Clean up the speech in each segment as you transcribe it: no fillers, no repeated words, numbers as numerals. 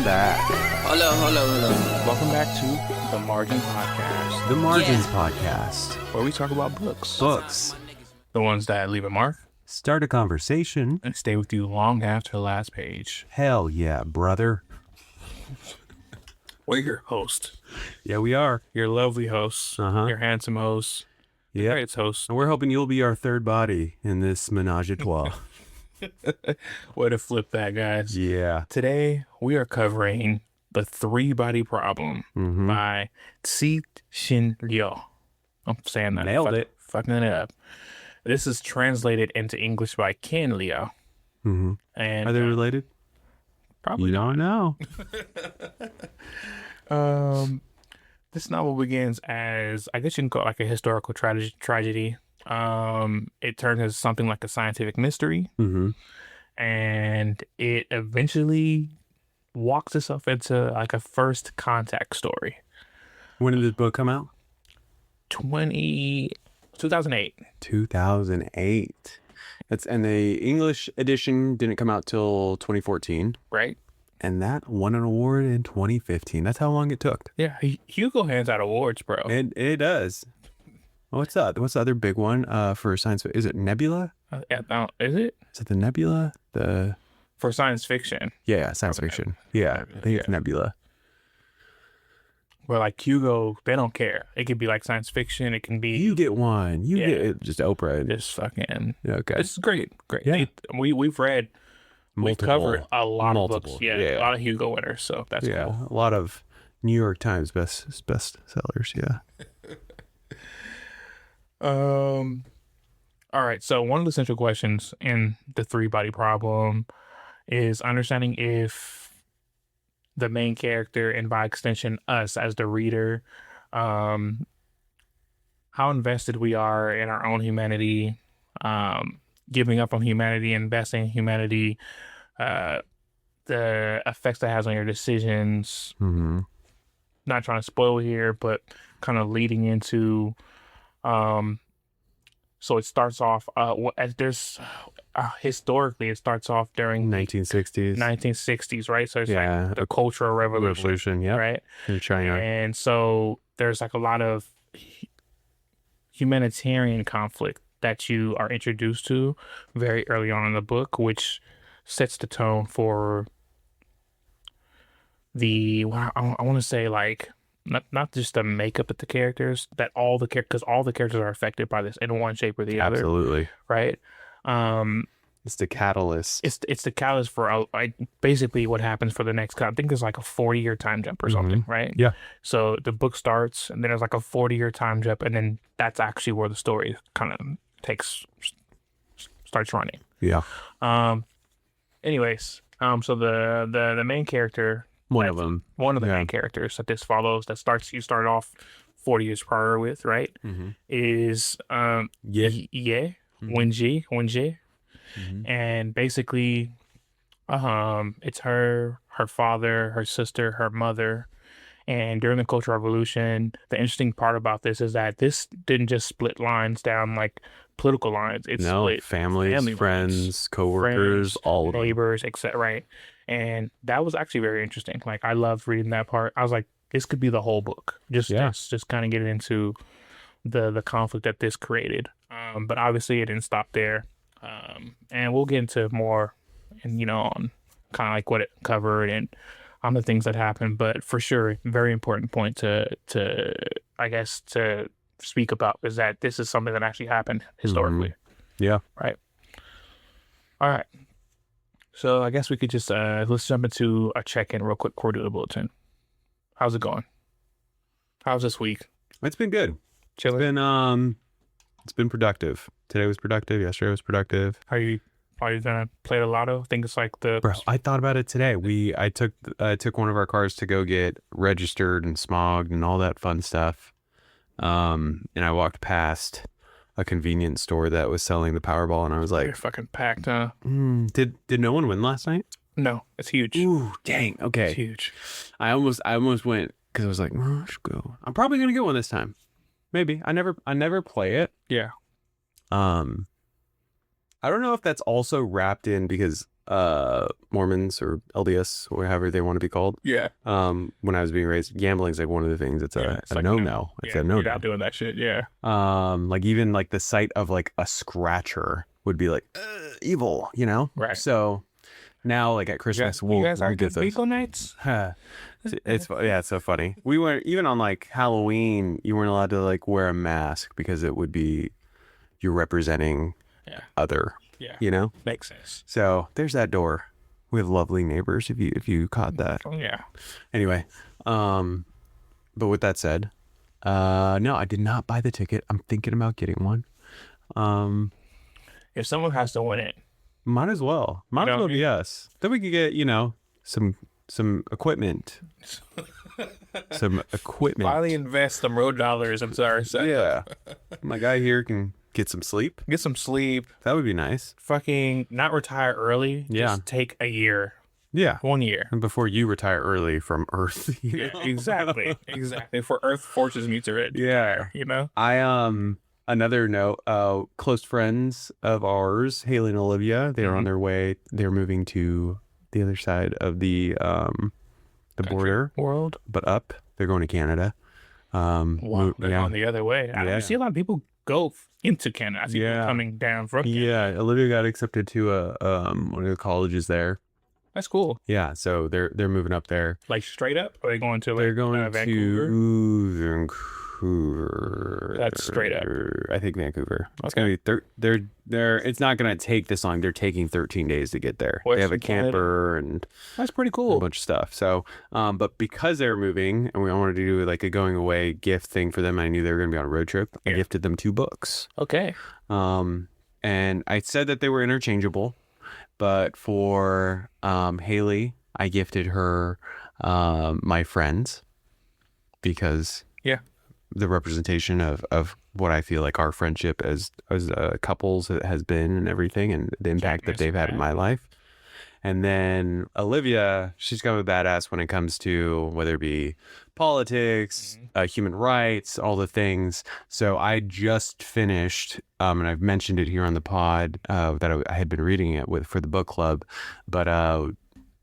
Welcome back. Hello. Welcome back to the Margin Podcast. The Margins Podcast. Where we talk about books. Books. The ones that leave a mark. Start a conversation. And stay with you long after the last page. Hell yeah, brother. We're your host. Yeah, we are. Your lovely hosts. Your handsome hosts. Yeah. Great hosts. And we're hoping you'll be our third body in this menage a trois. Way to flip that, guys. Yeah. Today, we are covering The Three-Body Problem by Cixin Liu. I'm saying that. Nailed it. Fucking it up. This is translated into English by Ken Liu. Mm-hmm. And Are they related? Probably you don't know. This novel begins as, I guess you can call it like a historical tragedy. It turns into something like a scientific mystery. Mm-hmm. And it eventually walks itself into like a first contact story. When did this book come out? 2008. 2008. And the English edition didn't come out till 2014. Right. And that won an award in 2015. That's how long it took. Yeah, Hugo hands out awards, bro. It does. What's the other big one for science fiction? Is it Nebula? Is it? Is it the Nebula? For science fiction. Yeah, science fiction. Yeah, I think it's Nebula. Well, like Hugo, they don't care. It could be like science fiction. It can be. You get one. You get just Oprah. Just fucking. Okay. It's great. Yeah. We've read. We've covered a lot of books. Yeah, a lot of Hugo winners. So that's cool. A lot of New York Times best sellers. Yeah. All right. So one of the central questions in the three-body problem is understanding if the main character, and by extension us as the reader, how invested we are in our own humanity, giving up on humanity, investing in humanity, the effects that has on your decisions. Mm-hmm. Not trying to spoil here, but kind of leading into so it starts off as there's historically it starts off during 1960s, right? So it's like the Cultural Revolution, yeah, right? In China. And so there's like a lot of humanitarian conflict that you are introduced to very early on in the book, which sets the tone for I want to say like not just the makeup of the characters, that because all the characters are affected by this in one shape or the other. Absolutely. Right. It's the catalyst. It's the catalyst for basically what happens for the next. I think there's like a 40-year time jump or something, right? Yeah. So the book starts, and then there's like a 40-year time jump, and then that's actually where the story kind of starts running. Yeah. Anyways, so the main character. One of the main characters that this follows, you start off 40 years prior with, right? Mm-hmm. Is Wenjie. Mm-hmm. And basically it's her father, her sister, her mother. And during the Cultural Revolution, the interesting part about this is that this didn't just split lines down like political lines. It split family, friends, coworkers, all of neighbors, etc. Right. And that was actually very interesting. Like, I loved reading that part. I was like, this could be the whole book. Just kind of get into the conflict that this created. But obviously it didn't stop there. And we'll get into more and, on kind of like what it covered and on the things that happened. But for sure, very important point to speak about is that this is something that actually happened historically. Mm-hmm. Yeah. Right. All right. So I guess we could just let's jump into a check-in real quick before we do the bulletin. How's it going? How's this week? It's been good. Chilling. It's been productive. Today was productive. Yesterday was productive. Are you gonna play the lotto? I think it's like Bro, I thought about it today. I took one of our cars to go get registered and smogged and all that fun stuff. And I walked past a convenience store that was selling the Powerball, and I was like, "You're fucking packed, huh?" Did no one win last night? No, it's huge. Ooh, dang. Okay, it's huge. I almost went because I was like, I should go. I'm probably gonna get one this time. Maybe. I never play it. Yeah. I don't know if that's also wrapped in because Mormons or LDS or however they want to be called. Yeah. When I was being raised, gambling is like one of the things. It's it's a like, no. It's a no. You're not doing that shit. Yeah. Like even like the sight of like a scratcher would be like evil, you know? Right. So now like at Christmas, you guys we'll are get good those. bingo nights? It's so funny. We weren't even on like Halloween. You weren't allowed to like wear a mask because it would be you're representing other. Yeah. You know, Makes sense. so there's that door. We have lovely neighbors. If you caught that. Oh yeah. Anyway, but with that said, no, I did not buy the ticket. I'm thinking about getting one. If someone has to win it, Might as well be us. Then we could get some equipment. finally invest some road dollars into our set. Yeah, my guy here can get some sleep. Get some sleep. That would be nice. Fucking not retire early. Yeah. Just take a year. Yeah. 1 year. And before you retire early from Earth. Yeah, exactly. Exactly. For Earth forces me to retire. Yeah. You know? I another note, close friends of ours, Haley and Olivia, they're on their way. They're moving to the other side of the border World. but up. They're going to Canada. Wow. They're going the other way. I see a lot of people go into Canada. I see people coming down from Canada. Yeah, Olivia got accepted to one of the colleges there. That's cool. Yeah, so they're moving up there. Like straight up? Or are they going to like They're going Vancouver? to Vancouver. That's straight up. I think Vancouver. It's gonna be they're. It's not gonna take this long. They're taking 13 days to get there. They have a camper and That's pretty cool. a bunch of stuff. So, but because they're moving and we wanted to do like a going away gift thing for them, I knew they were gonna be on a road trip. I gifted them 2 books. Okay. And I said that they were interchangeable, but for Haley, I gifted her My Friends because the representation of what I feel like our friendship as couples has been and everything, and the impact that they've had in my life. And then Olivia, she's kind of a badass when it comes to whether it be politics, human rights, all the things. So I just finished, and I've mentioned it here on the pod, that I had been reading it for the book club, but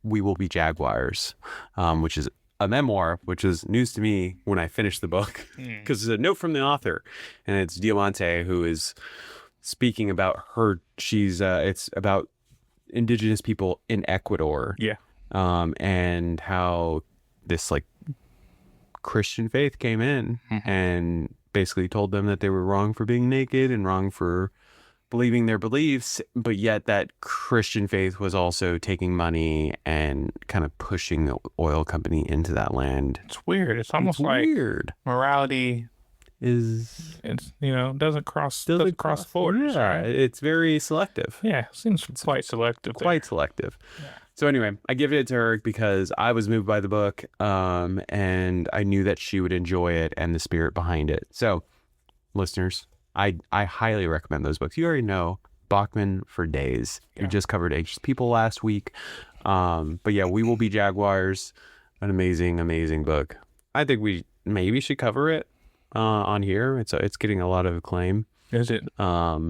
We Will Be Jaguars, which is a memoir, which is news to me when I finished the book, because it's a note from the author, and it's Diamante who is speaking about her. It's about indigenous people in Ecuador, and how this like Christian faith came in and basically told them that they were wrong for being naked and wrong for believing their beliefs, but yet that Christian faith was also taking money and kind of pushing the oil company into that land. It's weird. It's almost like weird. Morality doesn't cross borders. Yeah, it's very selective. Yeah, seems quite selective. Selective. Yeah. So anyway, I gifted it to her because I was moved by the book, and I knew that she would enjoy it and the spirit behind it. So, listeners, I highly recommend those books. You already know Bachman for days. Yeah. We just covered Anxious People last week. But yeah, We Will Be Jaguars, an amazing, amazing book. I think we maybe should cover it on here. It's getting a lot of acclaim. Is it? But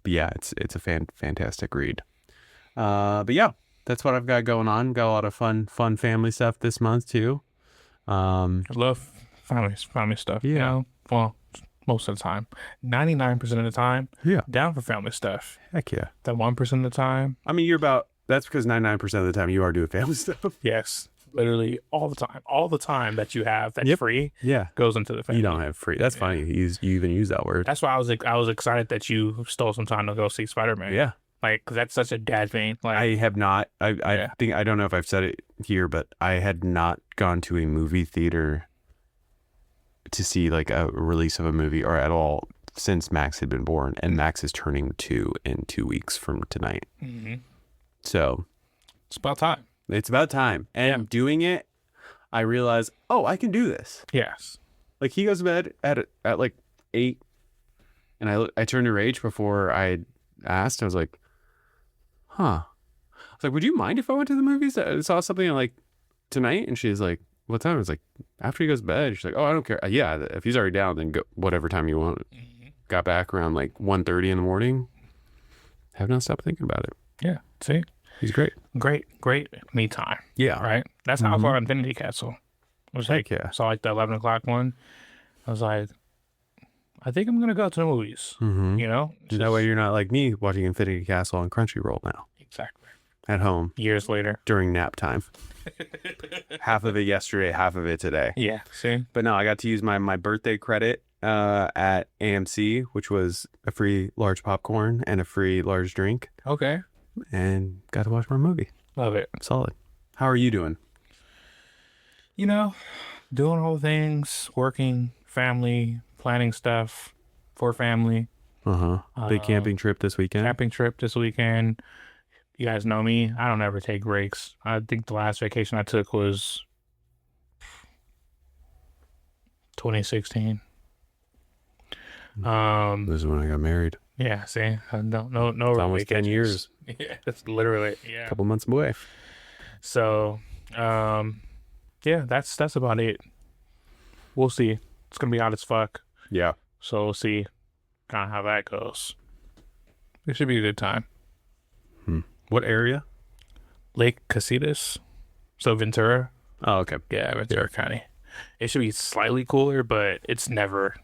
yeah, it's a fantastic read. But yeah, that's what I've got going on. Got a lot of fun family stuff this month too. I love family stuff. Yeah. You know? Well, most of the time, 99% of the time, down for family stuff. Heck yeah. That 1% of the time. I mean, that's because 99% of the time you are doing family stuff. Yes, literally all the time. All the time that you have that's free, goes into the family. You don't have free. That's funny. You even use that word. That's why I was excited that you stole some time to go see Spider-Man. Yeah. Like, 'cause that's such a dad thing. Like, I have not. I think I don't know if I've said it here, but I had not gone to a movie theater to see like a release of a movie or at all since Max had been born, and Max is turning 2 in 2 weeks from tonight. So it's about time. It's about time. And doing it, I realize, I can do this. Yes. Like he goes to bed at like 8, and I turned to Rach before I asked. I was like, I was like, would you mind if I went to the movies? I saw something like tonight, and she's like, what time? I was like, after he goes to bed. She's like, I don't care. Yeah, if he's already down, then go whatever time you want. Got back around like 1:30 in the morning. Have not stopped thinking about it. Yeah, see? He's great. Great me time. Yeah. Right. That's how Mhm. far Infinity Castle. I was Heck like, yeah. saw like the 11 o'clock one. I was like, I think I'm gonna go to the movies. Mm-hmm. You know, That way you're not like me watching Infinity Castle on Crunchyroll now exactly. at home Years later. during nap time. Half of it yesterday, half of it today. Yeah. See. But no, I got to use my birthday credit at AMC, which was a free large popcorn and a free large drink, Okay. and got to watch my movie. Love it. Solid. How are you doing? You know, doing all the things, working, family, planning stuff for family. Big camping trip this weekend. Camping trip this weekend. You guys know me. I don't ever take breaks. I think the last vacation I took was 2016. This is when I got married. Yeah, see, I don't no It's almost 10 years. Yeah, that's literally A couple months away. So, yeah, that's about it. We'll see. It's gonna be hot as fuck. Yeah. So we'll see kind of how that goes. It should be a good time. What area? Lake Casitas. So Ventura. Oh, okay. Yeah, Ventura County. It should be slightly cooler, but it's never.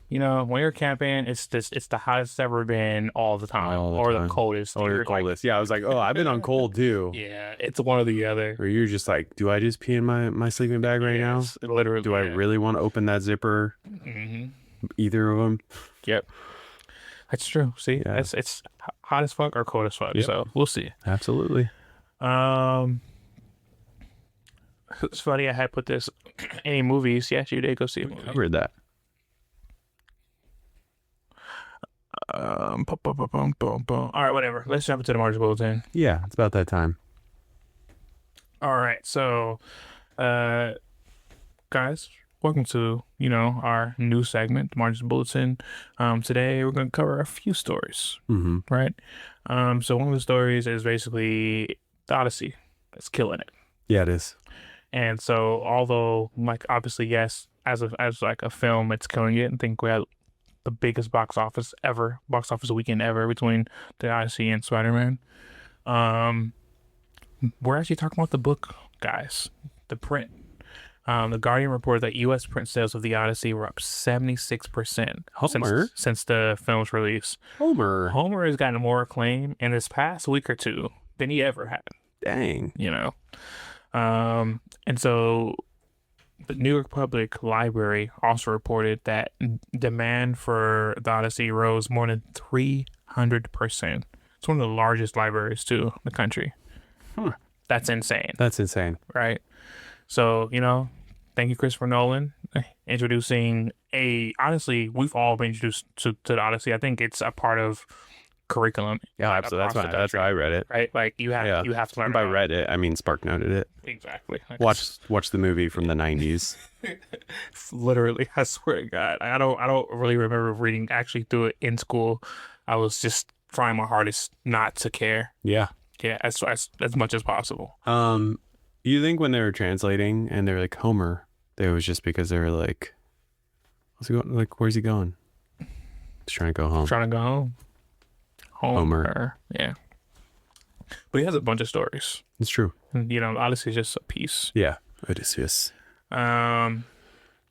You know, when you're camping, it's the hottest it's ever been all the time, or the coldest. Or the coldest. Yeah, I was like, oh, I've been on cold too. Yeah, it's one or the other. Or you're just like, do I just pee in my sleeping bag right now? Literally. Do I really want to open that zipper? Either of them? Yep. That's true. See, Yeah. it's hot as fuck or cold as fuck. Yep. So we'll see. Absolutely. It's funny. I had put this. Any movies? Yes, you did go see a movie. Covered that. All right, whatever. Let's jump into the March Bulletin. Yeah, it's about that time. All right, so, guys, welcome to our new segment, the March Bulletin. Today we're going to cover a few stories, right? So one of the stories is basically the Odyssey. It's killing it. Yeah, it is. And so, although, like, obviously, yes, as like a film, it's killing it. I think we had the biggest box office weekend ever between the Odyssey and Spider-Man. We're actually talking about the book, guys. The print. The Guardian reported that U.S. print sales of the Odyssey were up 76% since the film's release. Homer has gotten more acclaim in this past week or two than he ever had. Dang. And so the New York Public Library also reported that demand for the Odyssey rose more than 300%. It's one of the largest libraries too in the country. That's insane. That's insane. Right? So, thank you, Christopher Nolan, introducing honestly, we've all been introduced to the Odyssey. I think it's a part of curriculum. Yeah, absolutely. That's how I read it. Right? Like you have to learn. And by read it, I mean Spark noted it. Exactly. Like Watch the movie from the 90s. Literally, I swear to God, I don't really remember reading actually through it in school. I was just trying my hardest not to care. Yeah. Yeah, as much as possible. You think when they were translating and they're like Homer, it was just because they were like, what's he going? Like, where's he going? He's trying to go home. Trying to go home. Homer. Yeah. But he has a bunch of stories. It's true. And, Odyssey is just a piece. Yeah. Odysseus.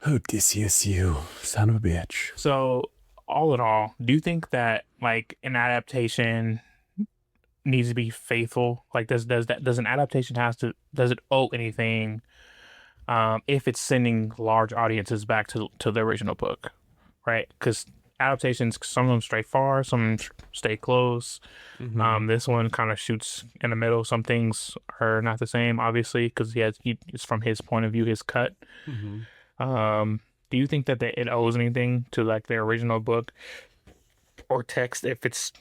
Odysseus, you son of a bitch. So, all in all, do you think that like an adaptation needs to be faithful? Like, does an adaptation does it owe anything if it's sending large audiences back to the original book, right? Because adaptations, some of them stray far, some stay close. This one kind of shoots in the middle. Some things are not the same, obviously, because it's from his point of view, his cut. Do you think that it owes anything to like the original book or text if it's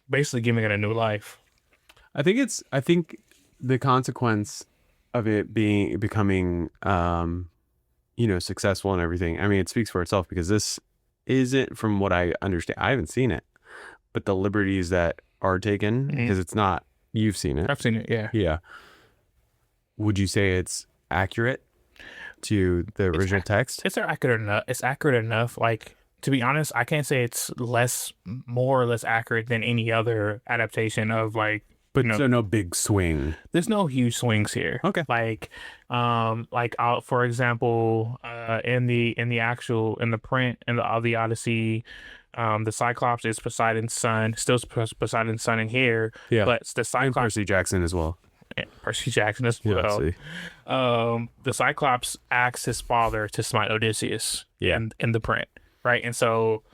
basically giving it a new life? I think the consequence of it becoming successful and everything, I mean, it speaks for itself, because this isn't, from what I understand, I haven't seen it, but the liberties that are taken, because it's not, you've seen it. I've seen it, yeah. Yeah. Would you say it's accurate to the original text? It's accurate enough. It's accurate enough. Like, to be honest, I can't say it's more or less accurate than any other adaptation of like But so no big swing. There's no huge swings here. Okay. For example, in the print of the Odyssey, the Cyclops is Poseidon's son, still Poseidon's son in here. Yeah. But the Cyclops, and Percy Jackson as well. Yeah, Percy Jackson as well. The Cyclops asks his father to smite Odysseus. Yeah. In the print, right? And so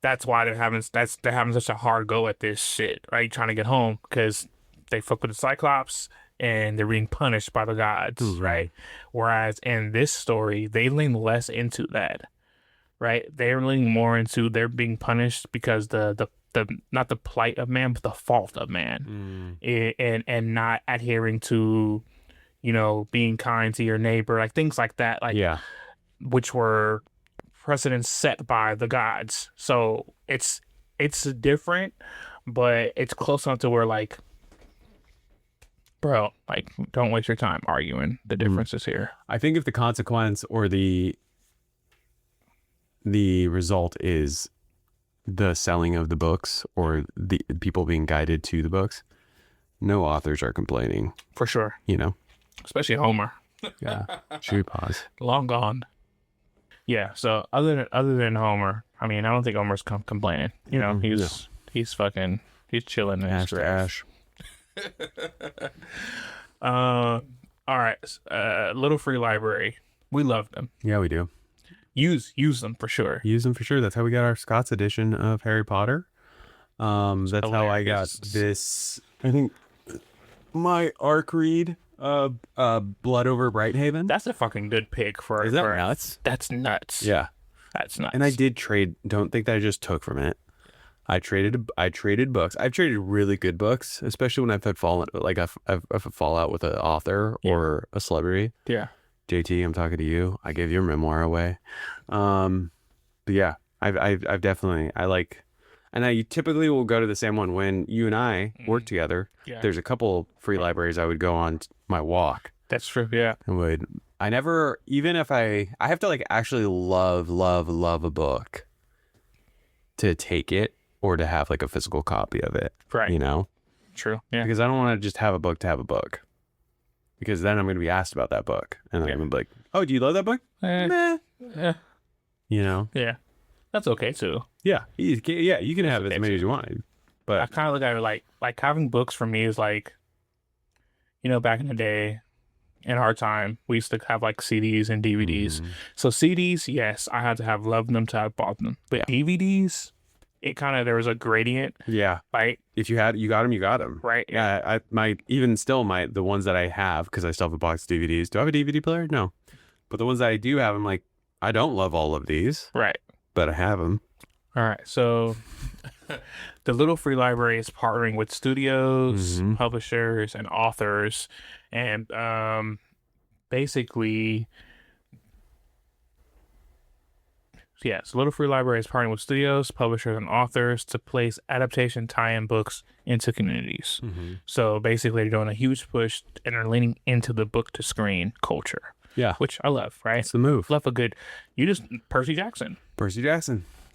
that's why they're having such a hard go at this shit, right? Trying to get home because they fuck with the Cyclops and they're being punished by the gods, right? Whereas in this story, they lean less into that, right? They're leaning more into they're being punished because the not the plight of man, but the fault of man, and not adhering to, being kind to your neighbor, like things like that, which were precedents set by the gods. So it's different, but it's close enough to where like, bro, like don't waste your time arguing the differences here. I think if the consequence or the result is the selling of the books or the people being guided to the books, no authors are complaining. For sure. Especially Homer. Yeah. Should we pause? Long gone. Yeah, so other than Homer, I mean, I don't think Homer's complaining. He's chilling in his Ash. All right, Little Free Library. We love them. Yeah, we do. Use them for sure. Use them for sure. That's how we got our Scott's edition of Harry Potter. That's hilarious. How I got this. I think my arc read, Blood Over Brighthaven. That's a fucking good pick for. Is that nuts? That's nuts. Yeah, that's nuts. And I did trade. Don't think that I just took from it. I traded books. I've traded really good books, especially when I've had I've a fallout with an author or a celebrity. Yeah. JT, I'm talking to you. I gave your memoir away. But yeah, I've definitely, and I typically will go to the same one when you and I work together. Yeah. There's a couple free libraries I would go on my walk. That's true. Yeah. I never, even if I have to like actually love a book to take it or to have like a physical copy of it. Right. True. Yeah. Because I don't want to just have a book to have a book. Because then I'm going to be asked about that book. And I'm going to be like, oh, do you love that book? Meh. Yeah. Yeah. That's okay, too. Yeah. You can have as many as you want. But I kind of look at it like having books for me is like, back in the day, in our time, we used to have like CDs and DVDs. So CDs, yes, I had to have loved them to have bought them. But DVDs, there was a gradient. Yeah. Right. If you got them, you got them. Right. Yeah. The ones that I have, because I still have a box of DVDs. Do I have a DVD player? No. But the ones that I do have, I'm like, I don't love all of these. Right. But I have them. All right. So the Little Free Library is partnering with studios, publishers, and authors. And basically... Yes, Little Free Library is partnering with studios, publishers, and authors to place adaptation tie-in books into communities. So basically, they're doing a huge push and they're leaning into the book-to-screen culture. Yeah. Which I love, right? It's the move. Love a good... Percy Jackson.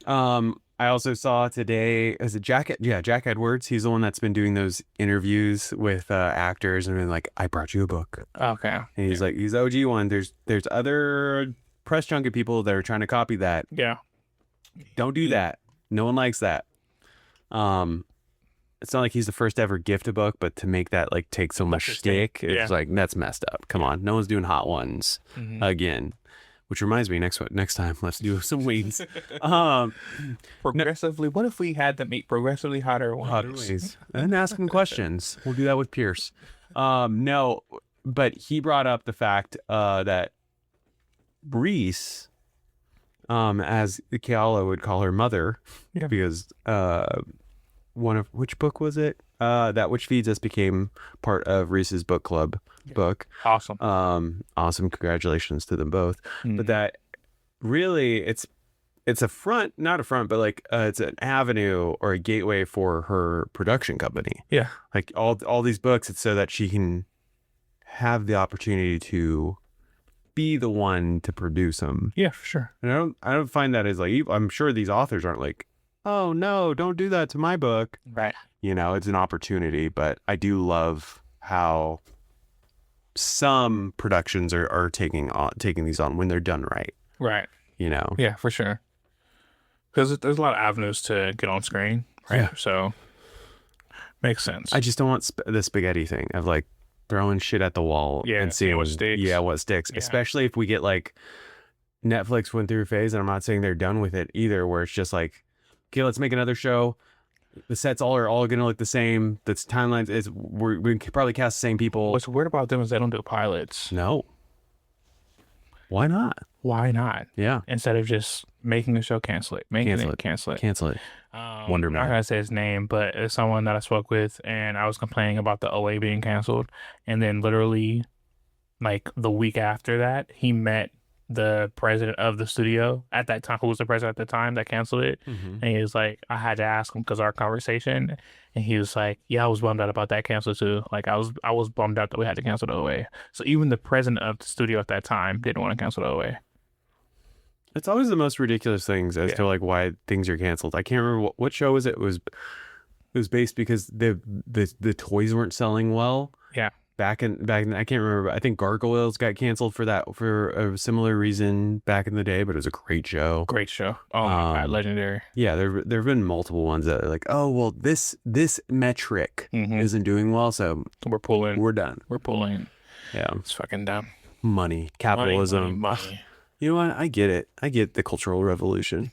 I also saw today, is it Jack Edwards? He's the one that's been doing those interviews with actors and been like, I brought you a book. Okay. And he's like, he's the OG one. There's other press junket people that are trying to copy that. Yeah. Don't do that. No one likes that. It's not like he's the first to ever gift a book, but to make that like take so much stick, it's like, that's messed up. Come on. No one's doing hot ones again. Which reminds me, next time, let's do some wings. Progressively, what if we had them eat progressively hotter wings? And ask them questions. We'll do that with Pierce. No, but he brought up the fact that Reese, as Keala would call her mother, because which book was it? That Which Feeds Us became part of Reese's book club book. Awesome. Awesome. Congratulations to them both. But that really, it's a front, not a front, but like it's an avenue or a gateway for her production company. Yeah. Like all these books, it's so that she can have the opportunity to be the one to produce them. Yeah, for sure. And I don't find that as like, I'm sure these authors aren't like, oh no, don't do that to my book. Right. You know, it's an opportunity, but I do love how some productions are taking these on when they're done right. Right. You know. Yeah, for sure. Because there's a lot of avenues to get on screen, right? Yeah. So makes sense. I just don't want the spaghetti thing of like throwing shit at the wall and seeing what sticks. Yeah, what sticks. Yeah. Especially if we get like Netflix went through a phase, and I'm not saying they're done with it either, where it's just like, okay, let's make another show. The sets are all going to look the same. The timelines is we can probably cast the same people. What's weird about them is they don't do pilots. No. Why not? Why not? Yeah. Instead of just making a show, cancel it. Cancel it. Cancel it. Wonder Man. I'm not gonna say his name, but it's someone that I spoke with, and I was complaining about the OA being canceled, and then literally, like the week after that, he met the president of the studio at that time, who was the president at the time that canceled it, and he was like, I had to ask him because our conversation, and he was like, yeah, I was bummed out about that cancel too. Like I was bummed out that we had to cancel the OA. So even the president of the studio at that time didn't want to cancel the OA. It's always the most ridiculous things as to like why things are canceled. I can't remember what show was it. It was based because the toys weren't selling well. Yeah. Back in I can't remember. I think Gargoyles got canceled for a similar reason back in the day, but it was a great show. Great show. Oh my God, legendary. Yeah, there've been multiple ones that are like, oh well, this metric isn't doing well, so we're pulling. We're done. We're pulling. Yeah, it's fucking dumb. Money, capitalism. Money. You know what? I get it. I get the Cultural Revolution.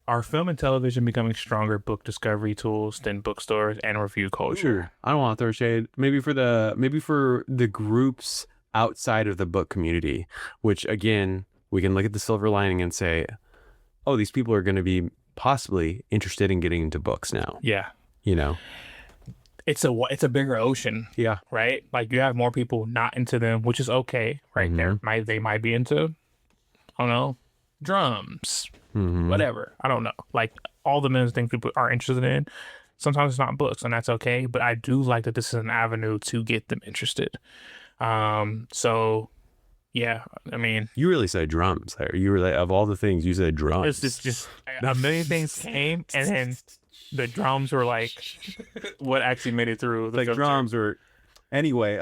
Are film and television becoming stronger book discovery tools than bookstores and review culture? I don't want to throw shade. Maybe for the groups outside of the book community, which again, we can look at the silver lining and say, oh, these people are going to be possibly interested in getting into books now. Yeah. You know, it's a bigger ocean. Yeah. Right. Like you have more people not into them, which is okay. Right. They might be into, I don't know, drums. Whatever. I don't know. Like all the millions of things people are interested in. Sometimes it's not books, and that's okay. But I do like that this is an avenue to get them interested. So yeah, I mean, you really said drums there. You were like, of all the things, you said drums. It's just a million things came, and then the drums were like what actually made it through. Like drums were anyway.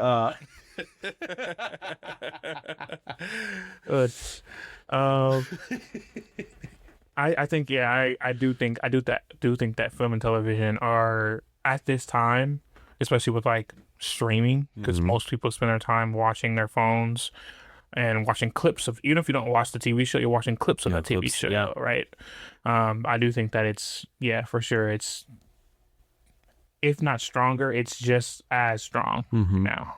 I think I do think that film and television are at this time, especially with like streaming, because most people spend their time watching their phones and watching clips of, even if you don't watch the TV show, you're watching clips of the TV show, right? I do think that it's for sure. It's, if not stronger, it's just as strong now.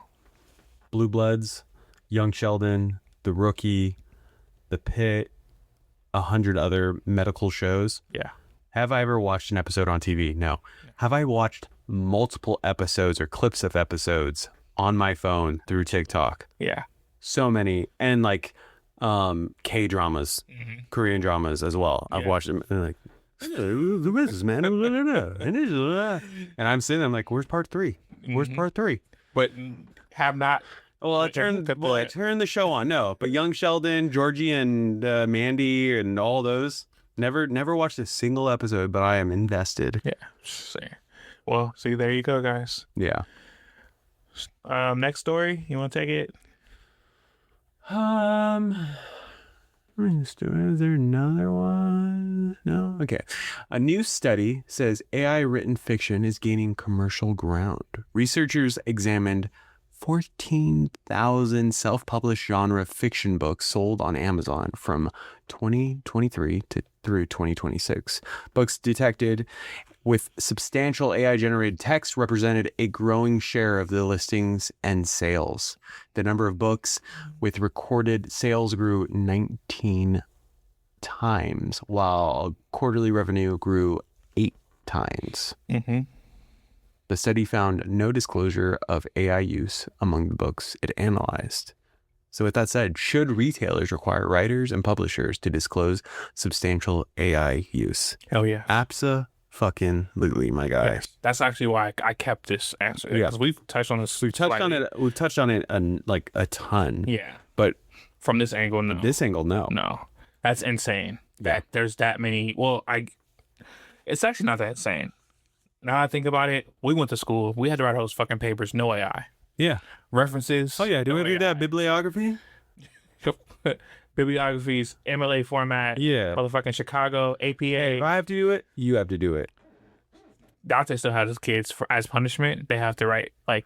Blue Bloods, Young Sheldon, The Rookie, The Pitt, 100 other medical shows. Yeah. Have I ever watched an episode on TV? No. Yeah. Have I watched multiple episodes or clips of episodes on my phone through TikTok? Yeah. So many. And like K-dramas, Korean dramas as well. I've watched them and like, the business man. And I'm sitting there, I'm like, where's part 3? Where's part 3? But have not. Well, I turned the show on. No, but Young Sheldon, Georgie, and Mandy, and all those. Never watched a single episode, but I am invested. Yeah. Well, see, there you go, guys. Yeah. Next story. You want to take it? Is there another one? No? Okay. A new study says AI written fiction is gaining commercial ground. Researchers examined 14,000 self-published genre fiction books sold on Amazon from 2023 through 2026. Books detected with substantial AI-generated text represented a growing share of the listings and sales. The number of books with recorded sales grew 19 times, while quarterly revenue grew 8 times. The study found no disclosure of AI use among the books it analyzed. So with that said, should retailers require writers and publishers to disclose substantial AI use? Hell yeah. Abso-fucking-lutely, my guy. Yes. That's actually why I kept this answer. Yeah. Because we've touched on this. We've touched on it like a ton. Yeah. But from this angle, no. This angle, no. No. That's insane. That there's that many. Well, it's actually not that insane. Now I think about it, we went to school. We had to write those fucking papers. No AI. Yeah. References. Oh yeah. Do no we do AI. that bibliography? Bibliographies, MLA format. Yeah. Motherfucking Chicago APA. If I have to do it, you have to do it. Dante still has his kids as punishment. They have to write like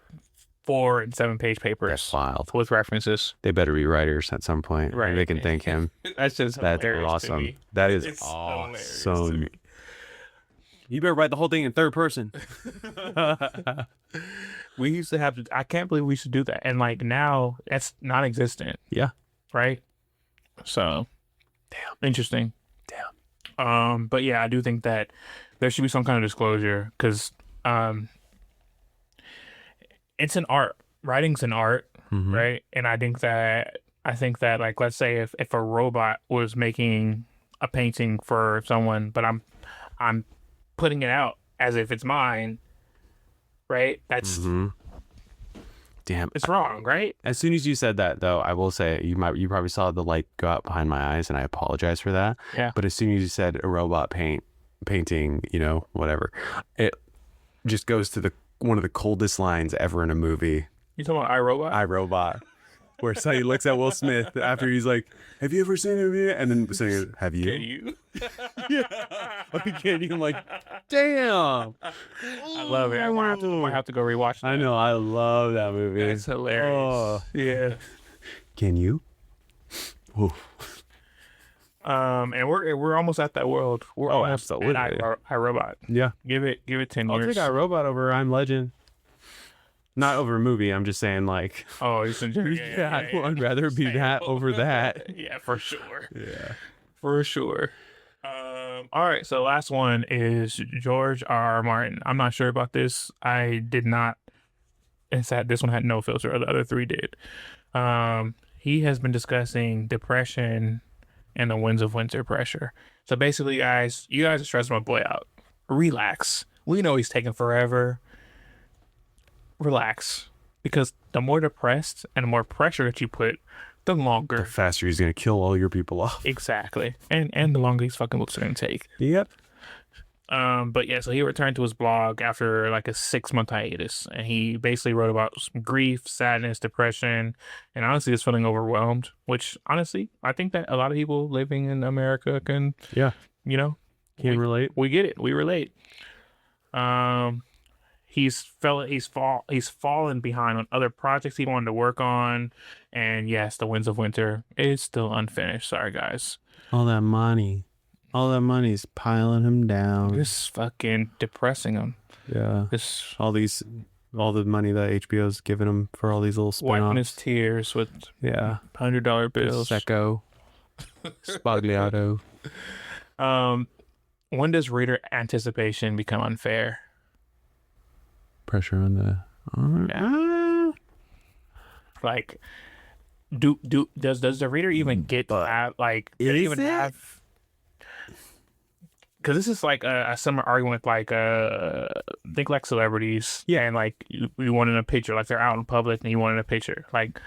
4 and 7 page papers. That's wild. With references. They better be writers at some point. Right. They can thank him. That's just That's hilarious awesome. to me. That is It's hilarious to awesome. me. You better write the whole thing in third person. We used to have to. I can't believe we should do that. And like now, that's non-existent. Yeah. Right. So, damn, interesting. Damn. But yeah, I do think that there should be some kind of disclosure because, it's an art. Writing's an art, Mhm. right? And I think that like, let's say if a robot was making a painting for someone, but I'm putting it out as if it's mine, right? That's Mhm. Damn. it's wrong, right? As soon as you said that, though, I will say you probably saw the light go out behind my eyes, and I apologize for that. Yeah. But as soon as you said a robot painting, whatever, it just goes to one of the coldest lines ever in a movie. You talking about iRobot? iRobot, where Sonny looks at Will Smith after he's like, "Have you ever seen a movie?" And then Sonny, "Have you?" Can you? Yeah. Again, you're like, damn. I love it. I might have to go rewatch that. I know. I love that movie. It's hilarious. Oh. Yeah. Can you? Ooh. And we're almost at that world. We're almost absolutely. at iRobot. Yeah. Give it 10 I'll years. take iRobot over I'm Legend. Not over a movie. I'm just saying, like, Oh, you said I'd rather be that over that. Yeah, for sure. Yeah. For sure. All right, so last one is George R. Martin. I'm not sure about this. I did not. This one had no filter. The other 3 did. He has been discussing depression and the winds of winter pressure. So basically, guys, you guys are stressing my boy out. Relax. We know he's taking forever. Relax, because the more depressed and the more pressure that you put, the longer. The faster he's going to kill all your people off. Exactly. And the longer these fucking books are going to take. Yep. But yeah, so he returned to his blog after like a 6-month hiatus, and he basically wrote about some grief, sadness, depression, and honestly just feeling overwhelmed, which honestly, I think that a lot of people living in America can, Yeah. Can relate. We get it. We relate. He's fallen behind on other projects he wanted to work on, and yes, the Winds of Winter is still unfinished. Sorry, guys. All that money's piling him down. This fucking depressing him. Yeah. This All the money that HBO's giving him for all these little wiping his spin-offs. tears with Yeah. $100 bills. Prosecco. Spagliato. When does reader anticipation become unfair? Pressure on the... Like, does the reader even get to have, like, because this is like a similar argument with like think like celebrities, and like you wanted a picture, like they're out in public and you wanted a picture, like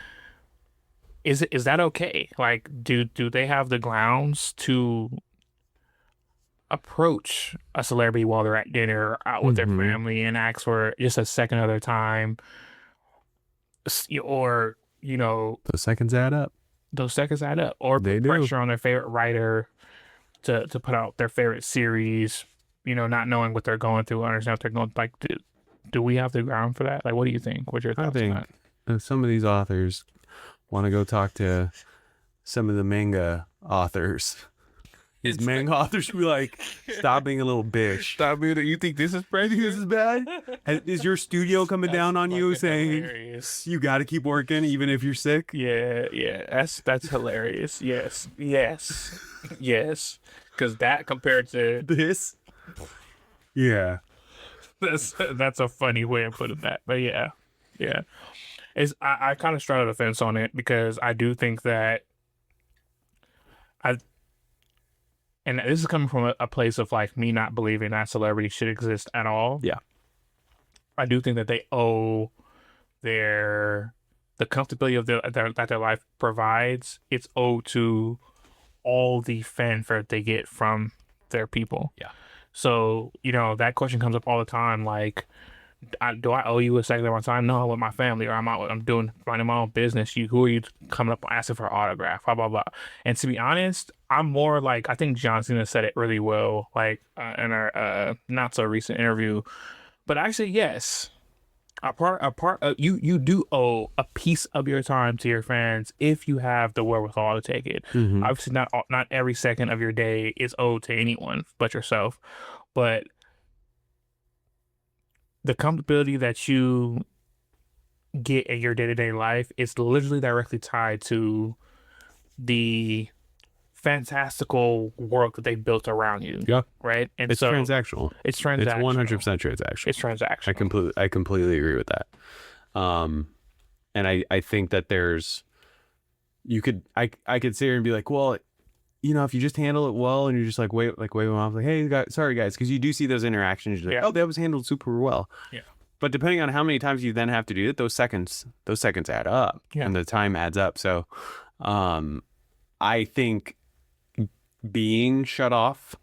is that okay? Like do they have the grounds to approach a celebrity while they're at dinner or out with their family and ask for just a second of their time, or Those seconds add up. those seconds add up, or They put do. pressure on their favorite writer to put out their favorite series, not knowing what they're going through, understand what they're going, like, do we have the ground for that? Like, what do you think? What's your thoughts on think that? If some of these authors want to go talk to some of the manga authors, these manga authors should be like, stop being a little bitch. Stop being. You think this is crazy? This is bad? Is your studio coming down on you saying hilarious. you got to keep working even if you're sick? Yeah, that's hilarious. Yes. Because that compared to This? Yeah. that's a funny way of putting that. But yeah. I kind of straddle the fence on it because I do think that and this is coming from a place of like me not believing that celebrity should exist at all. Yeah. I do think that they owe the comfortability of that their life provides. It's owed to all the fanfare they get from their people. Yeah. So, that question comes up all the time. Like, do I owe you a second of my time? No, I'm with my family, or I'm minding my own business. Who are you coming up asking for an autograph? Blah blah blah. And to be honest, I'm more like, I think John Cena said it really well, like in our not so recent interview. But actually, yes, you do owe a piece of your time to your fans if you have the wherewithal to take it. Mm-hmm. Obviously, not every second of your day is owed to anyone but yourself, but the comfortability that you get in your day-to-day life is literally directly tied to the fantastical world that they built around you. Yeah. Right. And It's so transactional. it's transactional. It's 100% transactional. It's transactional. I completely agree with that. And I think that I could sit here and be like, well, if you just handle it well and you're just like wave them off, like, hey, sorry guys, because you do see those interactions, you're like, oh, that was handled super well. Yeah. But depending on how many times you then have to do it, those seconds add up, and the time adds up. So, I think being shut off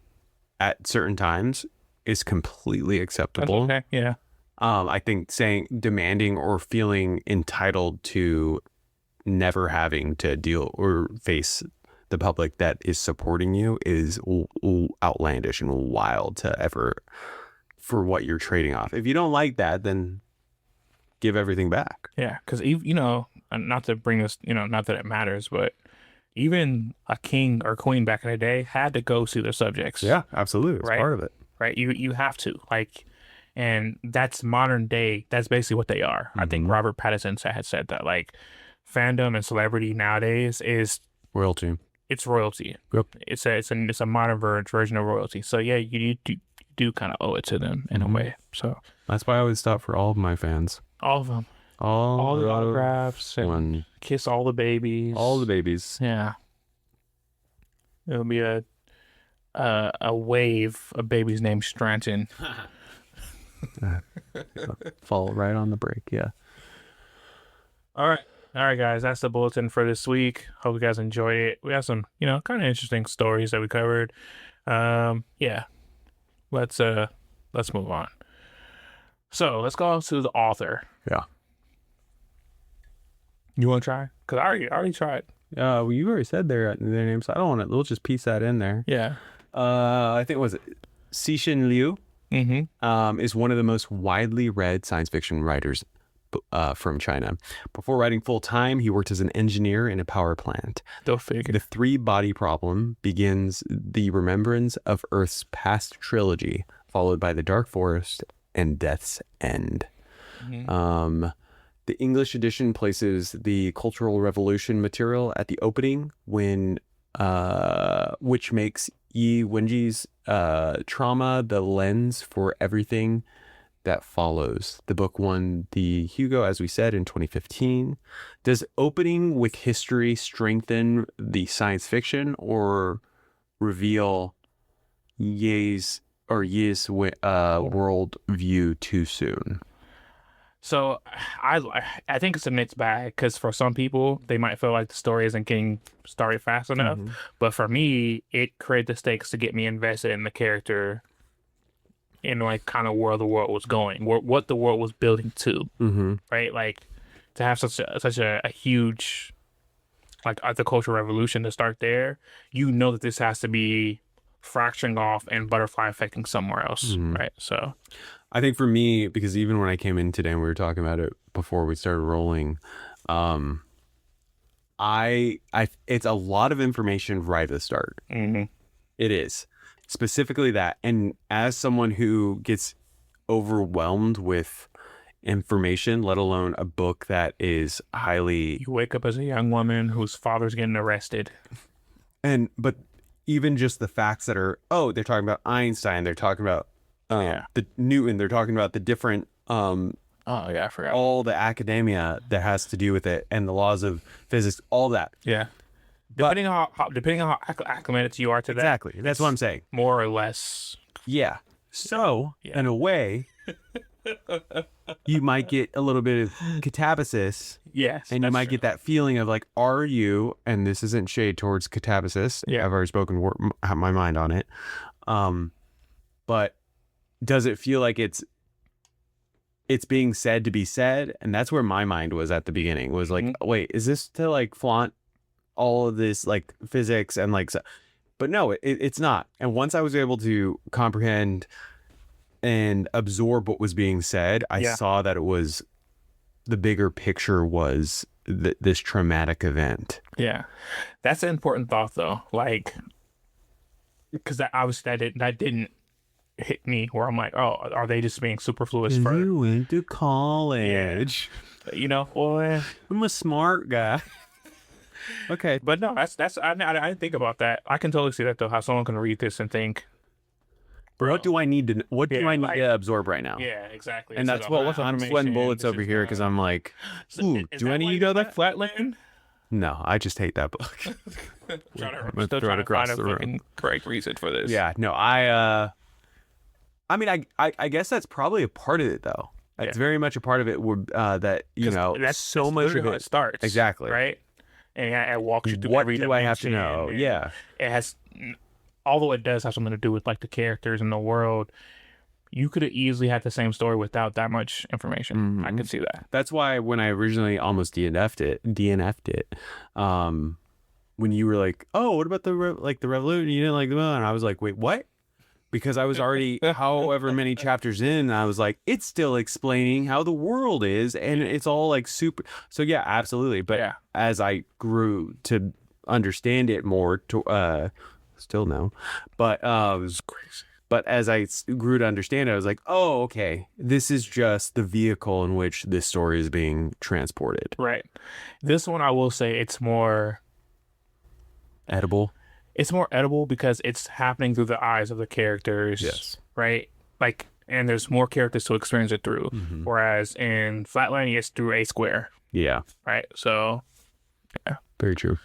at certain times is completely acceptable. That's okay. Yeah. I think demanding or feeling entitled to never having to deal or face the public that is supporting you is outlandish and wild to ever, for what you're trading off. If you don't like that, then give everything back. Yeah, because not to bring this, not that it matters, but even a king or queen back in the day had to go see their subjects. Yeah, absolutely. It's right? part of it. Right. You have to, and that's modern day. That's basically what they are. Mm-hmm. I think Robert Pattinson had said that, like, fandom and celebrity nowadays is royalty. It's royalty. Yep. It's a modern version of royalty. So yeah, you do kind of owe it to them in a way. So that's why I always stop for all of my fans. All of them. All the autographs and kiss all the babies. All the babies. Yeah. It'll be a wave of babies named Stranton. Fall right on the break. Yeah. All right, guys. That's the bulletin for this week. Hope you guys enjoyed it. We have some, kind of interesting stories that we covered. Yeah. Let's move on. So let's go to the author. Yeah. You want to try? Because I already tried. Well, you already said their name, so I don't want to. We'll just piece that in there. Yeah. I think Cixin Liu. Mm-hmm. Is one of the most widely read science fiction writers from China. Before writing full time, he worked as an engineer in a power plant. Go figure. The three-body problem begins the Remembrance of Earth's Past trilogy, followed by the Dark Forest and Death's End. Mm-hmm. The English edition places the Cultural Revolution material at the opening, which makes Wenjie's trauma the lens for everything that follows. The book won the Hugo, as we said, in 2015. Does opening with history strengthen the science fiction or reveal Ye's world view too soon? So I think it's a mixed bag, because for some people, they might feel like the story isn't getting started fast enough. Mm-hmm. But for me, it created the stakes to get me invested in the character, in like kind of where the world was going, what the world was building to, mm-hmm. right? Like, to have such a huge, like, the Cultural Revolution to start there, that this has to be fracturing off and butterfly affecting somewhere else, mm-hmm. right? So I think for me, because even when I came in today and we were talking about it before we started rolling, it's a lot of information right at the start. Mm-hmm. It is. Specifically that. And as someone who gets overwhelmed with information, let alone a book that is highly... You wake up as a young woman whose father's getting arrested. But even just the facts that are, they're talking about Einstein, they're talking about the Newton, they're talking about the different I forgot all the academia that has to do with it and the laws of physics, all that. Yeah. Depending on how acclimated you are to that. Exactly. That's what I'm saying. More or less. Yeah. So, in a way, you might get a little bit of catabasis. Yes, And you that's might true. get that feeling of like, are you, and this isn't shade towards catabasis. Yeah. I've already have my mind on it. But does it feel like it's being said to be said? And that's where my mind was at the beginning, was like, wait, is this to like flaunt all of this like physics and like, but no, it's not. And once I was able to comprehend and absorb what was being said, I saw that it was, the bigger picture was this traumatic event. Yeah, that's an important thought though. Like, because that didn't hit me where I'm like, oh, are they just being superfluous for? You went to college. Yeah. You know, well, I'm a smart guy. Okay, but no, that's I didn't think about that. I can totally see that though. How someone can read this and think, what do I need to absorb right now? Yeah, exactly. And that's what I'm sweating bullets over here because I'm like, ooh, do I need to know that? Flatland? No, I just hate that book. I'm still trying to find a fucking correct reason for this. Yeah, no, I mean, I guess that's probably a part of it though. It's very much a part of it would that, you know, that's so much of it starts. Exactly. Right? And it walks you through what every do I have to know? Yeah. It has, although it does have something to do with like the characters in the world, you could have easily had the same story without that much information. I could see that. That's why when I originally almost DNF'd it, when you were like, oh, what about the revolution? You didn't like the and I was like, wait, what? Because I was already however many chapters in, and I was like, it's still explaining how the world is, and it's all like super. So yeah, absolutely. But as I grew to understand it more, still no, but it was crazy. But as I grew to understand it, I was like, oh, okay, this is just the vehicle in which this story is being transported. Right. This one, I will say, it's more edible. It's more edible because it's happening through the eyes of the characters. Yes. Right? Like, and there's more characters to experience it through. Whereas in Flatland, it's through a square. Yeah. Right? So, yeah. Very true.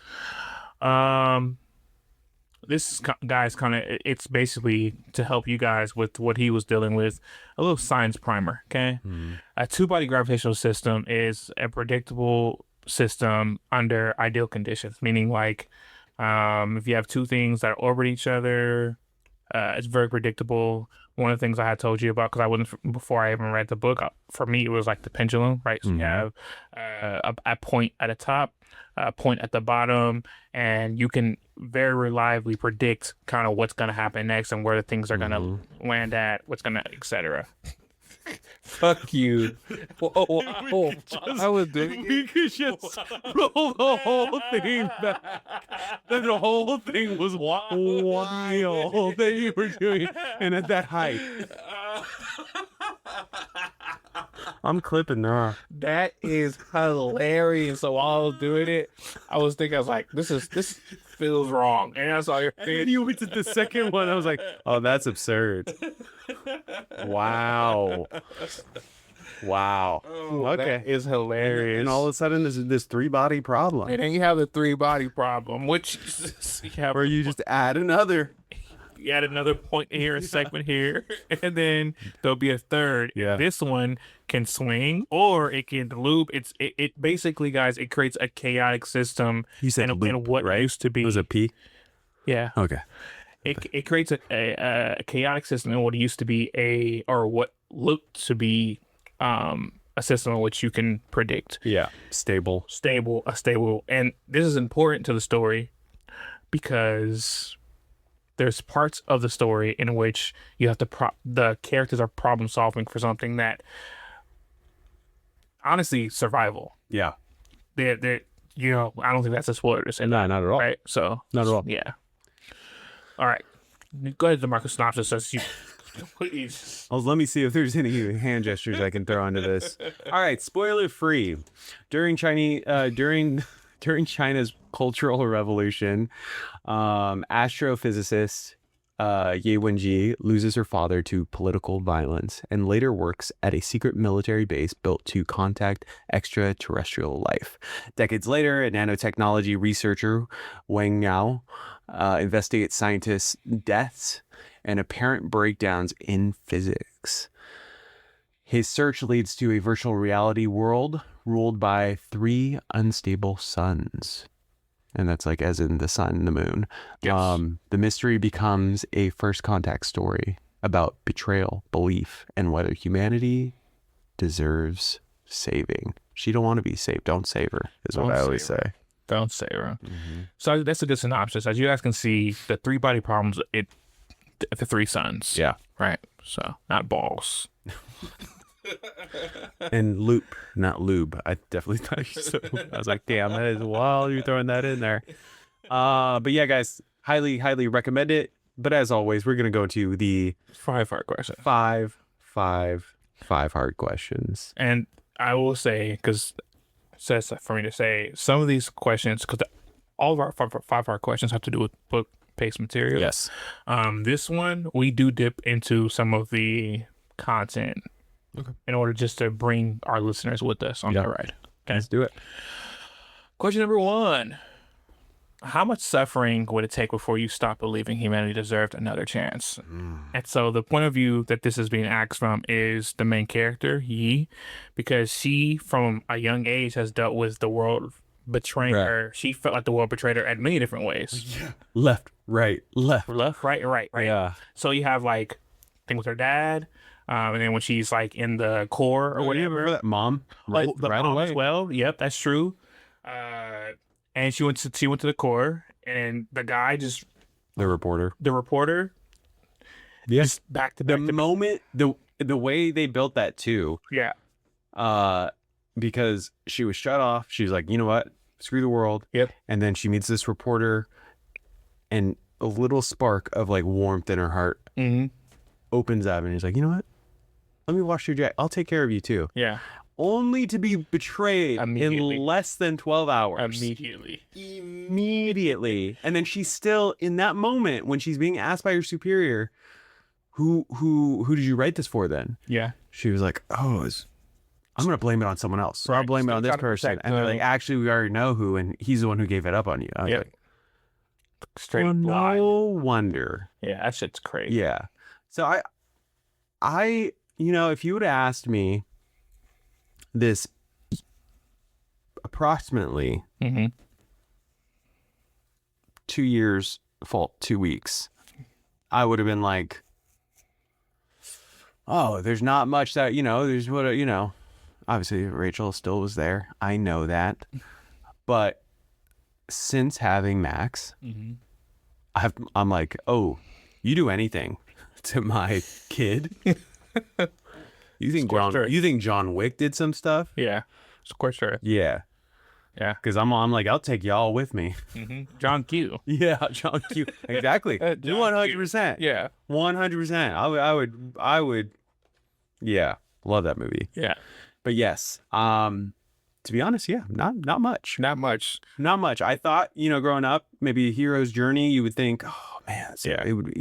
This guy's kind of, it's basically to help you guys with what he was dealing with, a little science primer, okay? A two-body gravitational system is a predictable system under ideal conditions, meaning like, if you have two things that orbit each other, it's very predictable. One of the things I had told you about, because I wasn't, before I even read the book, for me, it was like the pendulum, right? So you have a point at the top, a point at the bottom, and you can very reliably predict kind of what's going to happen next and where the things are going to land at, what's going to, etc. Fuck you. I was doing we could just roll the whole thing back. The whole thing was wild that you were doing, and at that height. I'm clipping that. That is hilarious. So while I was doing it, I was thinking, I was like, this feels wrong. And that's all you're thinking. And you went to the second one. I was like, oh, that's absurd. Wow. Oh, okay. That is hilarious. And all of a sudden, there's this three-body problem. And then you have the three-body problem, which where you just add another. You add another point here, a segment here, and then there'll be a third. Yeah. This one can swing or it can loop. It basically, guys, it creates a chaotic system. You said loop, in what right? used to be. It was a P? Yeah. Okay. It creates a chaotic system in what used to be what looked to be a system in which you can predict. Yeah. Stable. And this is important to the story because there's parts of the story in which you have to the characters are problem solving for something that honestly survival. Yeah. They're I don't think that's a spoiler to say. No, not at all. Right. So not at all. Yeah. All right. Go ahead, DeMarcus synopsis as you please. Well, let me see if there's any hand gestures I can throw into this. All right, spoiler free. During China's Cultural Revolution, astrophysicist Wenjie loses her father to political violence and later works at a secret military base built to contact extraterrestrial life. Decades later, a nanotechnology researcher, Wenjie, investigates scientists' deaths and apparent breakdowns in physics. His search leads to a virtual reality world ruled by 3 unstable suns. And that's like as in the sun and the moon. Yes. The mystery becomes a first contact story about betrayal, belief, and whether humanity deserves saving. She don't want to be saved. Don't save her, is what I always say. Don't save her. So that's a good synopsis. As you guys can see, the 3 body problems, the 3 suns. Yeah. Right. So not balls. And loop, not lube. I definitely thought so. I was like, damn, that is wild. You're throwing that in there. But yeah, guys, highly, highly recommend it. But as always, we're going to go to the 5 hard questions. 5 hard questions. And I will say, because it says for me to say, some of these questions, because all of our 5 hard questions have to do with book-based material. Yes. This one, we do dip into some of the content in order just to bring our listeners with us on the ride. Okay. Let's do it. Question number 1. How much suffering would it take before you stop believing humanity deserved another chance? And so the point of view that this is being asked from is the main character, Yi, because she, from a young age, has dealt with the world betraying her. She felt like the world betrayed her at many different ways. Yeah. Left, right, left. Left, right, and right. Yeah. So you have like thing with her dad, and then when she's like in the core or whatever. Remember that mom? Right, the right mom away. as well. Yep, that's true. And she went to the core, and the guy just The reporter. just back to back. The moment, the way they built that too. Yeah. Because she was shut off. She's like, you know what? Screw the world. Yep. And then she meets this reporter, and a little spark of like warmth in her heart opens up, and he's like, you know what? Let me wash your jacket. I'll take care of you too. Yeah. Only to be betrayed Immediately. in less than 12 hours. Immediately. And then she's still in that moment when she's being asked by her superior, who did you write this for then? Yeah. She was like, I'm going to blame it on someone else. So I'll blame it on this person. And they're like, actually, we already know who, and he's the one who gave it up on you. I was like, Straight well, lie. no wonder. Yeah, that shit's crazy. Yeah. So I, if you would have asked me this approximately 2 years, 2 weeks, I would have been like, oh, there's not much that, there's what, obviously Rachel still was there. I know that. But since having Max, I'm like, oh, you do anything to my kid. You think John Wick did some stuff? Yeah. Scorched earth. Yeah. Yeah. Because I'm like, I'll take y'all with me. John Q. Yeah, John Q. Exactly. 100%. Yeah. 100%. I would. Yeah. Love that movie. Yeah. But yes. To be honest, yeah, not much. Not much. Not much. I thought, growing up, maybe a hero's journey, you would think, oh man, it would,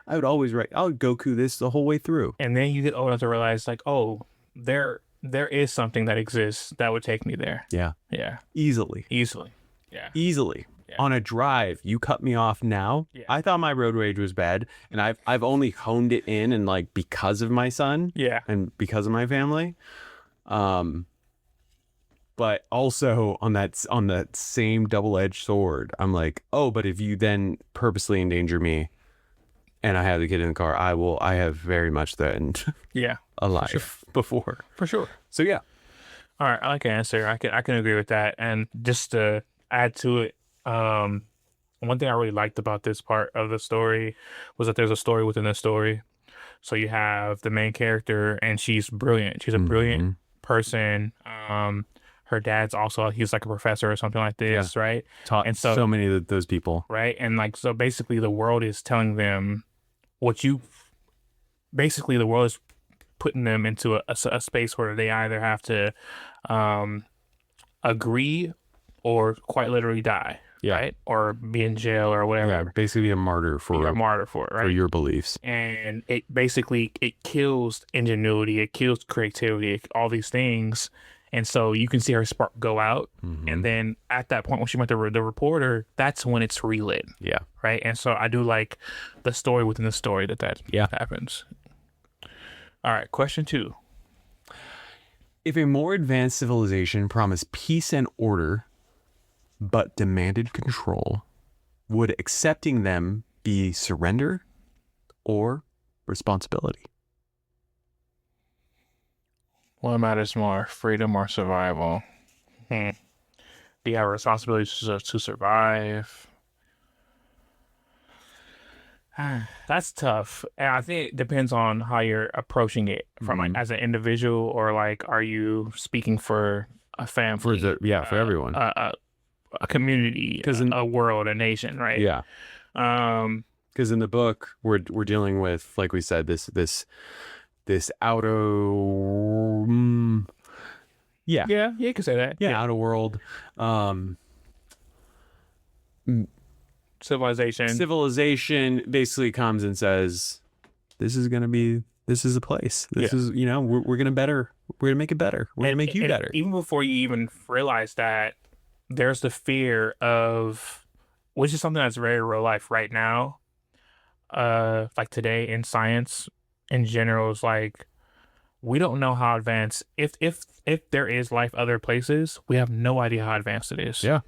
I would always write, I would Goku this the whole way through. And then you get old enough to realize, like, oh, there is something that exists that would take me there. Yeah. Yeah. Easily. Yeah. Easily. Yeah. On a drive, you cut me off now. Yeah. I thought my road rage was bad, and I've only honed it in and like because of my son. Yeah. And because of my family. But also on that same double-edged sword, I'm like, oh, but if you then purposely endanger me and I have the kid in the car, I have very much threatened a life before. For sure. So yeah. All right, I like your answer. I can agree with that. And just to add to it, one thing I really liked about this part of the story was that there's a story within the story. So you have the main character, and she's brilliant. She's a brilliant person. Her dad's he's like a professor or something like this, right? Taught and so many of those people. Right. And like, so basically the world is telling them the world is putting them into a space where they either have to agree or quite literally die. Yeah. Right. Or be in jail or whatever. Yeah. Basically be a martyr for it, right? For your beliefs. And it kills ingenuity. It kills creativity, all these things. And so you can see her spark go out. And then at that point, when she met the reporter, that's when it's relit. Yeah. Right. And so I do like the story within the story that happens. All right, question 2. If a more advanced civilization promised peace and order, but demanded control, would accepting them be surrender or responsibility? What matters more, freedom or survival? Do you have a responsibility to survive? That's tough. And I think it depends on how you're approaching it from like as an individual, or like, are you speaking for a family, For everyone. a community, a world, a nation, right? Yeah. Um, Because in the book, we're dealing with, like we said, this outer, yeah, you could say that. outer world, civilization basically comes and says, this is a place. This is, we're gonna make it better. We're gonna make you better. Even before you even realize that, there's the fear of, which is something that's very real life right now. Like today in science in general, is like, we don't know how advanced, if there is life other places, we have no idea how advanced it is. Yeah.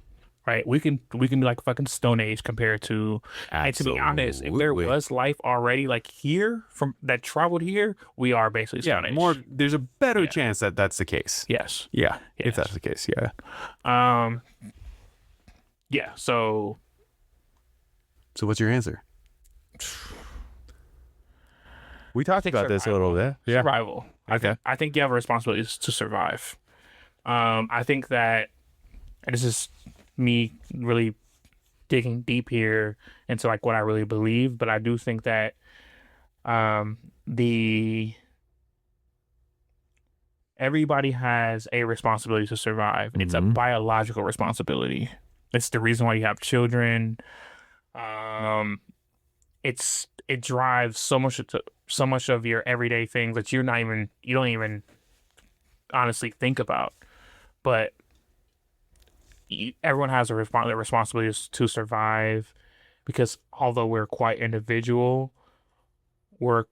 Right. We can be like fucking Stone Age compared to, and to be honest, if there was life already like here from that traveled here, we are basically Stone Age. There's a better chance that that's the case. Yes. Yeah. If that's the case. Yeah. Yeah. So what's your answer? We talked about this a little bit. Yeah. Survival. Okay. I think you have a responsibility to survive. I think that, and this is me really digging deep here into like what I really believe, but I do think that everybody has a responsibility to survive. It's a biological responsibility. It's the reason why you have children. It drives so much of your everyday things that you don't even honestly think about. But everyone has a responsibility to survive, because although we're quite individual, we're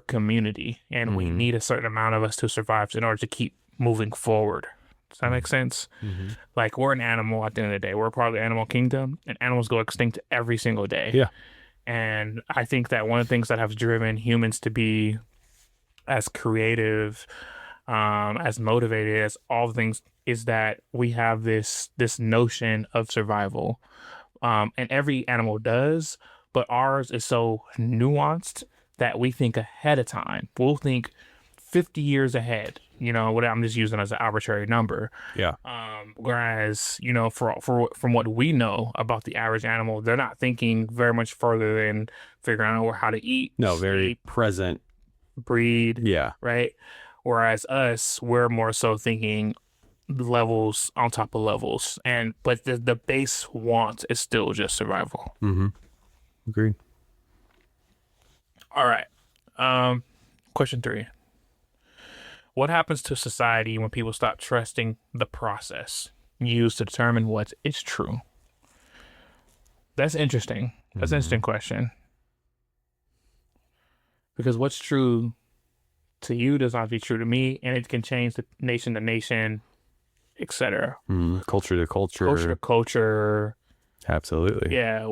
community, and we need a certain amount of us to survive in order to keep moving forward. Does that make sense? Like, we're an animal at the end of the day. We're part of the animal kingdom, and animals go extinct every single day. Yeah. And I think that one of the things that have driven humans to be as creative, as motivated as all the things, is that we have this notion of survival. And every animal does, but ours is so nuanced that we think ahead of time. We'll think 50 years ahead. What I'm just using as an arbitrary number. Yeah. Whereas, from what we know about the average animal, they're not thinking very much further than figuring out how to eat. No, sleep, very present. breed. Yeah. Right. Whereas us, we're more so thinking levels on top of levels, but the base want is still just survival. Agreed. All right. Question 3. What happens to society when people stop trusting the process used to determine what is true? That's interesting. That's an interesting question. Because what's true to you does not be true to me, and it can change the nation to nation, etc. Culture to culture. Culture to culture. Absolutely. Yeah,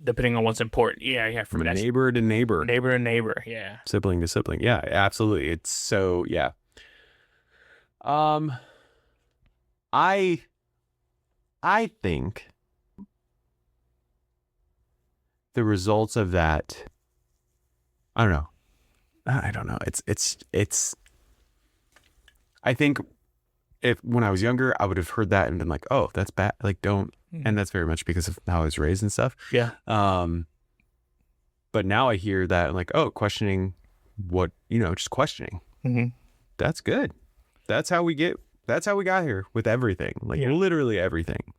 depending on what's important. Yeah. From neighbor to neighbor. Neighbor to neighbor, yeah. Sibling to sibling. Yeah, absolutely. It's so, yeah. I think the results of that, I don't know. It's I think when I was younger, I would have heard that and been like, oh, that's bad. Like, don't. And that's very much because of how I was raised and stuff. Yeah. But now I hear that, like, oh, questioning what, just questioning. That's good. That's how we got here with everything, like literally everything.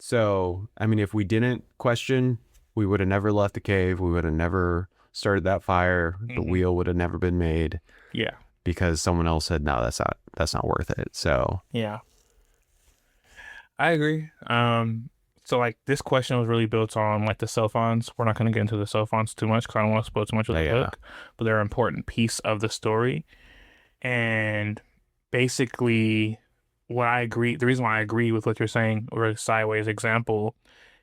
So, I mean, if we didn't question, we would have never left the cave. We would have never started that fire. The wheel would have never been made. Yeah. Because someone else said, no, that's not worth it. So, yeah. I agree. So like this question was really built on like the Sophons. We're not going to get into the Sophons too much because I don't want to spoil too much of the book, but they're an important piece of the story. And basically, the reason why I agree with what you're saying, or a sideways example,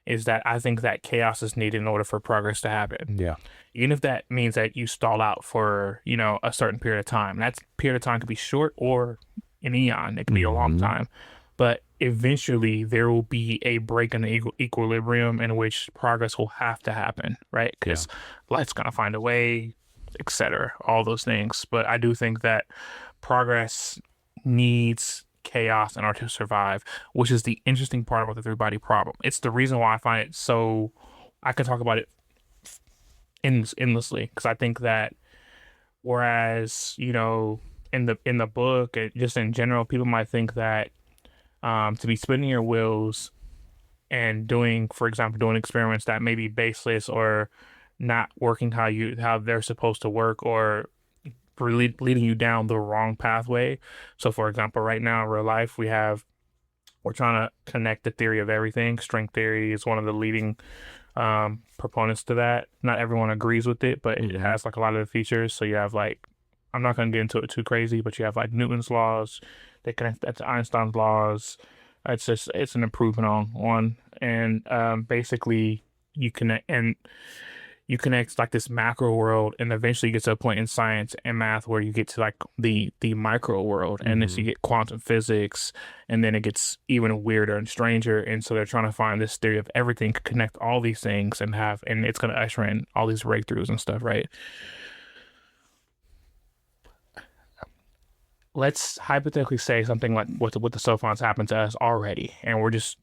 is that I think that chaos is needed in order for progress to happen. Yeah. Even if that means that you stall out for, a certain period of time. That period of time could be short or an eon. It could be a long time. But eventually there will be a break in the equilibrium in which progress will have to happen, right? Because life's going to find a way, etc. All those things. But I do think that progress needs chaos in order to survive, which is the interesting part about the three-body problem. It's the reason why I find it so... I could talk about it endlessly, because I think that whereas, in the book, just in general, people might think that to be spinning your wheels and doing, for example, doing experiments that may be baseless or not working how they're supposed to work, or leading you down the wrong pathway. So for example, right now in real life, we're trying to connect the theory of everything. String theory is one of the leading proponents to that. Not everyone agrees with it, but it has like a lot of the features. So you have like, I'm not going to get into it too crazy, but you have like Newton's laws. They connect that to Einstein's laws. It's an improvement on one. And basically you connect like this macro world, and eventually you get to a point in science and math where you get to like the micro world, and then you get quantum physics, and then it gets even weirder and stranger. And so they're trying to find this theory of everything, connect all these things, and it's going to usher in all these breakthroughs and stuff, right? Let's hypothetically say something like what the Sophons happened to us already, and we're just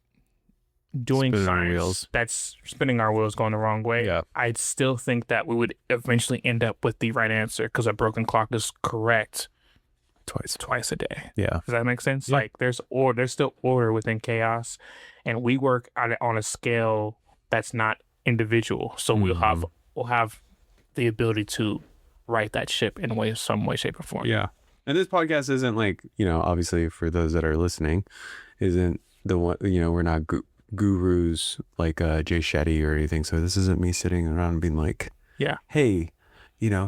doing spinning science our wheels. That's spinning our wheels going the wrong way. Yeah. I'd still think that we would eventually end up with the right answer, because a broken clock is correct twice a day. Yeah. Does that make sense? Yeah. Like there's still order within chaos, and we work on a scale that's not individual. So we'll have the ability to right that ship in some way, shape, or form. Yeah. And this podcast isn't like, obviously for those that are listening, isn't the one, we're not gurus like Jay Shetty or anything. So this isn't me sitting around and being like, hey,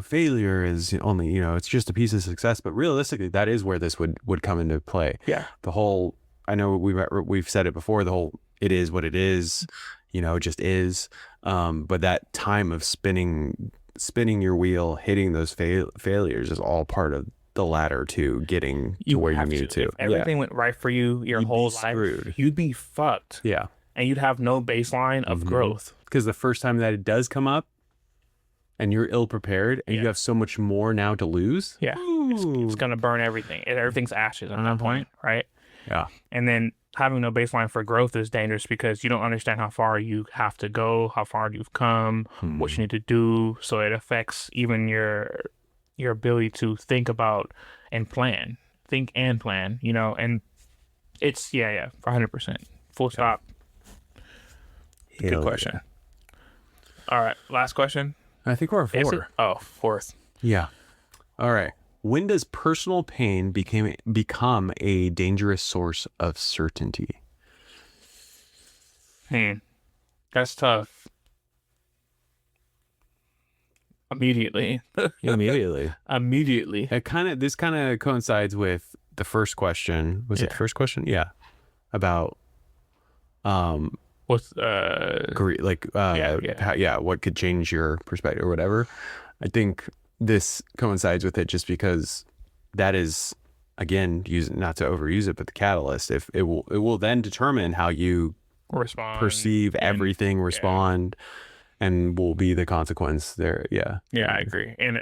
failure is only, it's just a piece of success. But realistically, that is where this would come into play. Yeah. The whole, I know we've said it before, the whole, it is what it is, it just is. But that time of spinning your wheel, hitting those failures is all part of the ladder to getting to where you need to. If everything went right for you your whole life, you'd be fucked. Yeah. And you'd have no baseline of growth. Because the first time that it does come up and you're ill prepared and you have so much more now to lose. Yeah. It's going to burn everything. Everything's ashes at that point, right? Yeah. And then having no baseline for growth is dangerous, because you don't understand how far you have to go, how far you've come, what you need to do. So it affects even your ability to think about and plan. And it's, 100%. Full stop. Good question. All right, last question. I think we're at 4. Oh, fourth. Yeah. All right. When does personal pain become a dangerous source of certainty? That's tough. Immediately. Immediately. This kind of coincides with the first question. Was it the first question? Yeah. About what's what could change your perspective or whatever. I think this coincides with it just because that is, again, not to overuse it, but the catalyst. If it will then determine how you perceive everything, respond. And will be the consequence there. Yeah. Yeah, I agree. And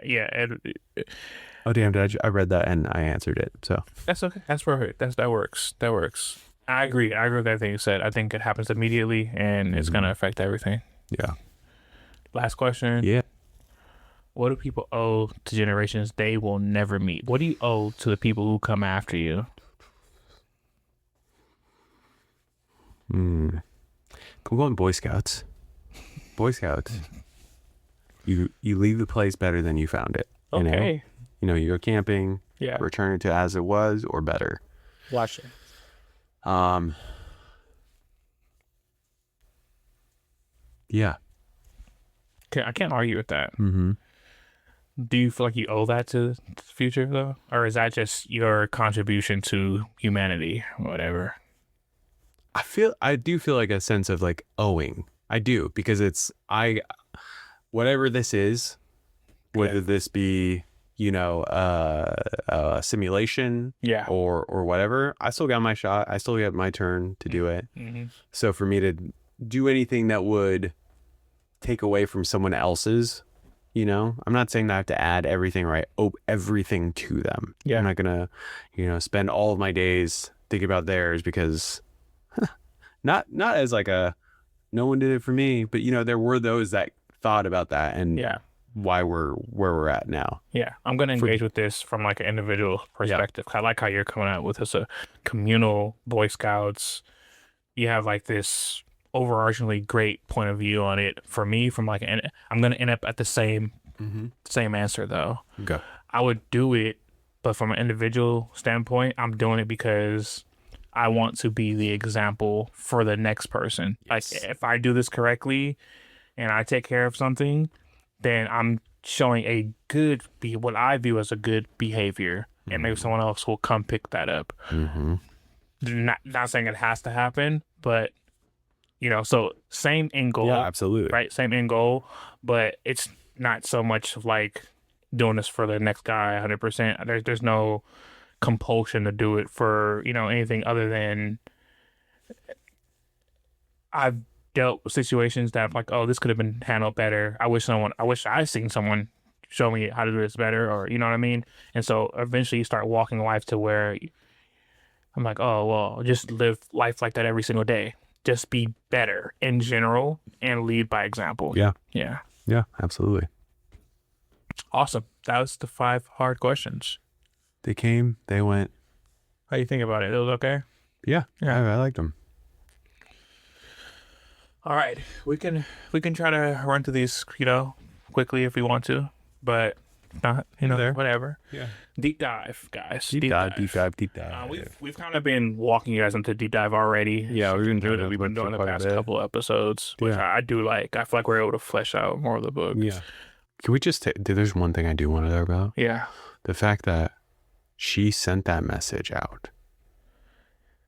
oh damn! I read that and I answered it. So that's okay. That's perfect. That works. I agree with everything you said. I think it happens immediately, and it's gonna affect everything. Yeah. Last question. Yeah. What do people owe to generations they will never meet? What do you owe to the people who come after you? Can we go on Boy Scouts? You leave the place better than you found it. Okay. You go camping, return it to as it was or better. Watch it. Yeah. I can't argue with that. Mm-hmm. Do you feel like you owe that to the future though, or is that just your contribution to humanity, or whatever? I do feel like a sense of like owing. I do, because whatever this is, whether this be, a simulation, Yeah. or whatever, I still got my shot. I still got my turn to do it. Mm-hmm. So for me to do anything that would take away from someone else's, I'm not saying that I have to add everything, right? Oh, everything to them. Yeah. I'm not gonna, spend all of my days thinking about theirs, because not as like no one did it for me, but there were those that thought about that, and Yeah. why we're where we're at now. Yeah. I'm going to engage with this from like an individual perspective. I like how you're coming out with this, a communal Boy Scouts. You have like this overarchingly great point of view on it. For me, from like, I'm going to end up at the same answer though. Okay. I would do it, but from an individual standpoint, I'm doing it because I want to be the example for the next person. Yes. Like, if I do this correctly and I take care of something, then I'm showing what I view as a good behavior, and maybe someone else will come pick that up. Mm-hmm. Not saying it has to happen, but so same end goal. Yeah, absolutely. Right, same end goal, but it's not so much like doing this for the next guy 100%. There's no compulsion to do it for anything other than I've dealt with situations that I'm like, oh, this could have been handled better. I wish I seen someone show me how to do this better, or you know what I mean. And so eventually you start walking life to where I'm like, oh well, just live life like that every single day. Just be better in general and lead by example. Yeah. Yeah, Absolutely. awesome. That was the 5 hard questions. They came, they went. How do you think about it? It was okay? Yeah. I liked them. All right. We can try to run through these, quickly if we want to, but not, whatever. Yeah. Deep dive, guys. Deep dive. We've kind of been walking you guys into deep dive already. Yeah, we've been doing it. We've been doing the quite a past bit. couple episodes, which Yeah. I do like. I feel like we're able to flesh out more of the book. Yeah. Can we just there's one thing I do want to talk about. Yeah. The fact that she sent that message out.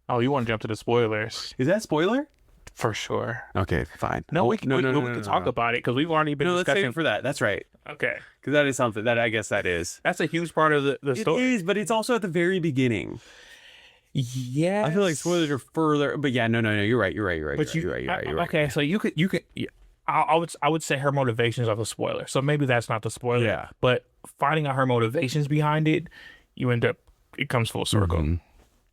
Oh, you want to jump to the spoilers? Is that spoiler? For sure. Okay, fine. No, we can No, talk about it because we've already been No, let's discussing. save it for that. That's right. Okay. Because that is something that I guess that is. That's a huge part of the story. It is, but it's also at the very beginning. Yeah. I feel like spoilers are further, but yeah, no. You're right. You're right. But You're right. Okay, so you could. Yeah, I would say her motivations are the spoiler. So maybe that's not the spoiler. Yeah. But finding out her motivations behind it, it comes full circle. Mm-hmm.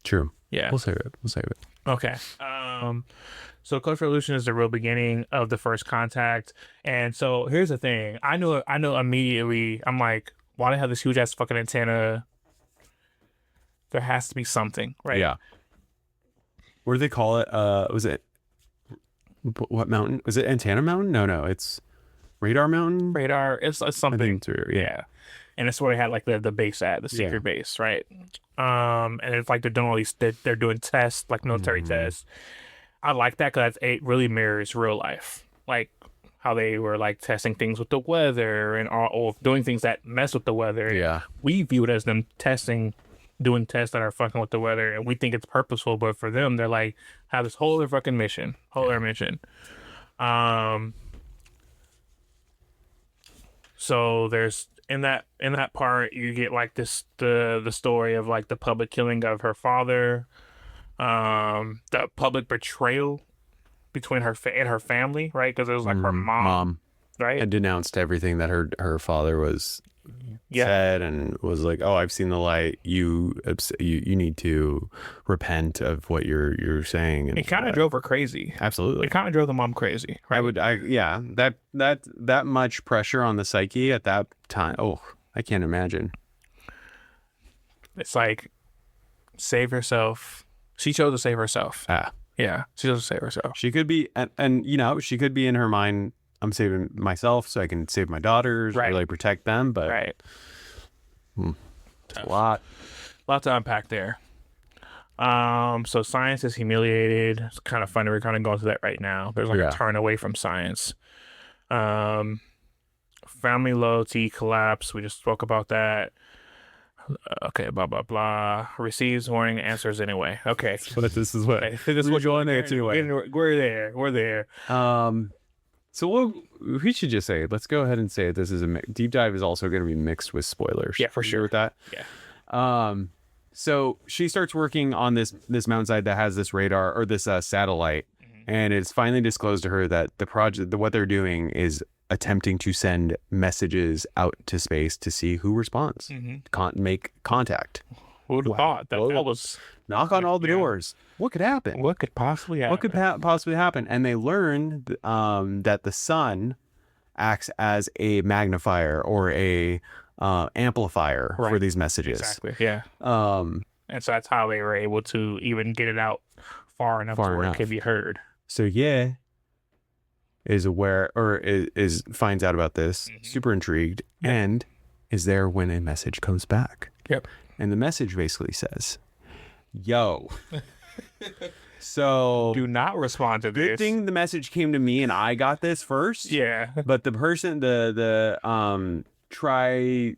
True. Yeah. We'll save it. Okay. So Cultural Revolution is the real beginning of the first contact. And so here's the thing. I know immediately, I'm like, why do they have this huge ass fucking antenna? There has to be something, right? Yeah. What do they call it? Was it what mountain? Was it Antenna Mountain? No, it's Radar Mountain. Radar. It's I something. think it's yeah. And it's where they had like the base at, the secret base, right? And it's like they're doing all these, they're doing tests, like military tests. I like that because it really mirrors real life, like how they were like testing things with the weather and or doing things that mess with the weather. Yeah. We view it as them doing tests that are fucking with the weather, and we think it's purposeful, but for them, they're like have this whole other fucking mission, mission. So there's in that part you get like the story of like the public killing of her father, the public betrayal between her and her family, right? Because it was like her mom, right? had denounced everything that her father was said, and was like, "Oh, I've seen the light. You need to repent of what you're saying." And it kind of drove her crazy. Absolutely, it kind of drove the mom crazy. Right? That much pressure on the psyche at that time. Oh, I can't imagine. It's like save herself. She chose to save herself. Yeah, she chose to save herself. She could be, and she could be in her mind, I'm saving myself so I can save my daughters, really protect them. But right, it's a lot to unpack there. So science is humiliated. It's kind of funny. We're kind of going through that right now. There's like Yeah. a turn away from science. Family loyalty collapse. We just spoke about that. Okay, blah blah blah. Receives warning, answers anyway. Okay, But this is what this is we're what going there anyway. We're there. We're there. So we should just say, let's go ahead and say this is a deep dive is also going to be mixed with spoilers. Yeah, for You sure. with that. Yeah. So she starts working on this mountainside that has this radar or this satellite, and it's finally disclosed to her that the project, what they're doing is attempting to send messages out to space to see who responds, make contact. Who would have thought that was knock on all the doors? What could happen? what could possibly happen? What could possibly happen? And they learn that the sun acts as a magnifier or a amplifier for these messages. Exactly. Yeah. And so that's how they were able to even get it out far enough to where it could be heard. So is aware or is finds out about this, super intrigued, and is there when a message comes back. Yep. And the message basically says, "Yo." So Do not respond to this. good thing the message came to me and I got this first. Yeah. But the person, the Trisolarans,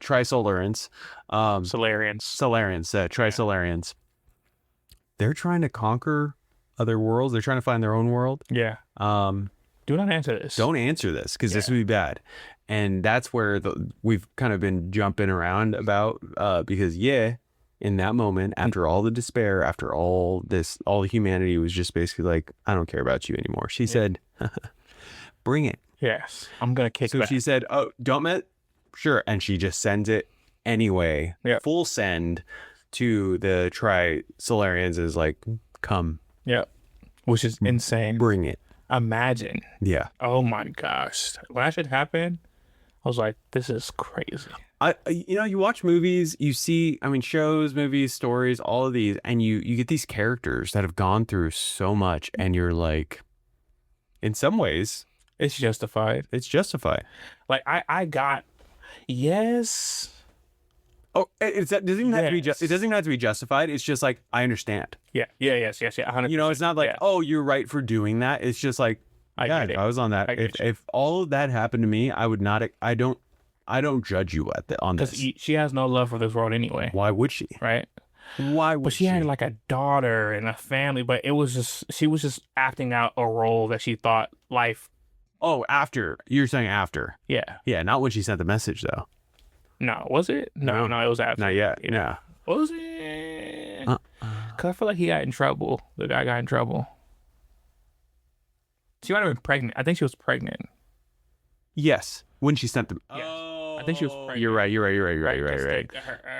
Trisolarans. Trisolarans, they're trying to conquer other worlds. They're trying to find their own world. Yeah. Do not answer this. Don't answer this because this would be bad. And that's where we've kind of been jumping around about because in that moment, after all the despair, after all the humanity was just basically like, I don't care about you anymore. She said, bring it. Yes. I'm going to kick back. So she said, oh, don't sure. And she just sends it anyway. Yep. Full send to the Trisolarans is like, come. Yep. Which is insane. Bring it. Imagine. Yeah. Oh my gosh. When that shit happened, I was like, this is crazy. You watch movies, you see, shows, movies, stories, all of these, and you get these characters that have gone through so much, and you're like, in some ways, It's justified. it's justified. Like I got yes. Oh, it doesn't even have to be Yes. it doesn't even have to be justified. It's just like, I understand. Yeah. Yes. 100%. It's not like, Yeah. oh, you're right for doing that. It's just like, I yeah, get it. I was on that. I get you. If all of that happened to me, I would not. I don't judge you on Because this. she has no love for this world anyway, Why would she? right? Why would But she had like a daughter and a family, but she was just acting out a role that she thought life. Oh, after. You're saying after. Yeah. Yeah, not when she sent the message, though. No, was it? No, it was after. Not yet. Yeah. Was it? Because I feel like he got in trouble. The guy got in trouble. She might have been pregnant. I think she was pregnant. Yes. When she sent them. Yes. I think she was pregnant. You're right.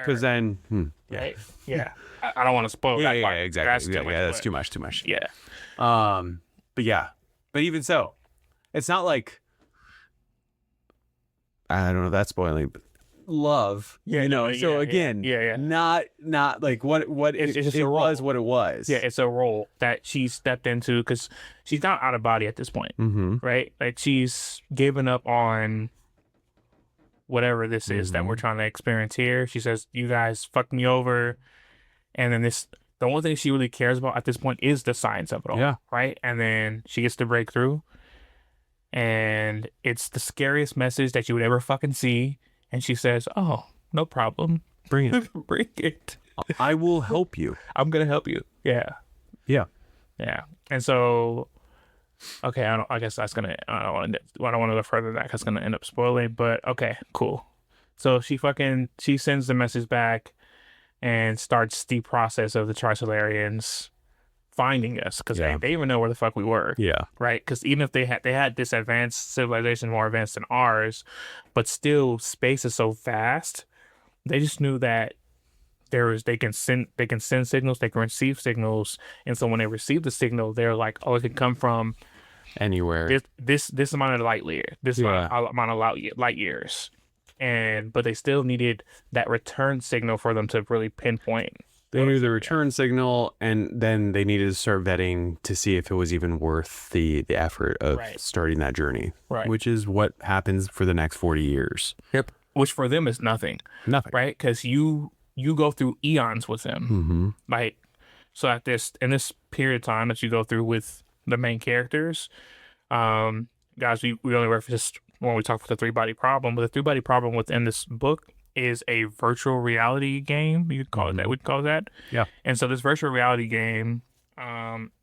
Because then. Yeah. Right? Yeah. I don't want to spoil that part. Exactly. That's too much. Yeah. But yeah. But even so, it's not like. I don't know if that's spoiling, but love. So again, not like what It's just it a role. was what it was. Yeah, it's a role that she stepped into because she's not out of body at this point, right? Like she's given up on whatever this is that we're trying to experience here. She says, "You guys fucked me over," and then the only thing she really cares about at this point is the science of it all, Yeah. right? And then she gets to break through, and it's the scariest message that you would ever fucking see. And she says, "Oh, no problem. Bring it. Bring it. I will help you. I'm gonna help you." Yeah. Yeah. And so, okay, I guess that's gonna. I don't want to go further than that because it's gonna end up spoiling. But okay, cool. So she sends the message back and starts the process of the Trisolarians finding us because they even know where the fuck we were. Yeah. Right? Because even if they had this advanced civilization, more advanced than ours, but still space is so vast, they just knew that they can send signals, they can receive signals, and so when they receive the signal, they're like, oh, it can come from Anywhere. this amount of amount of light years, but they still needed that return signal for them to really pinpoint. They knew the return signal, and then they needed to start vetting to see if it was even worth the effort of starting that journey, which is what happens for the next 40 years. Yep. Which for them is nothing. Nothing. Right? Because you you go through eons with him. Mm-hmm. Like, so in this period of time that you go through with the main characters, guys, we only referenced when we talk about the three body problem, but the three body problem within this book is a virtual reality game. You could call it that. We could call it that. Yeah. And so this virtual reality game,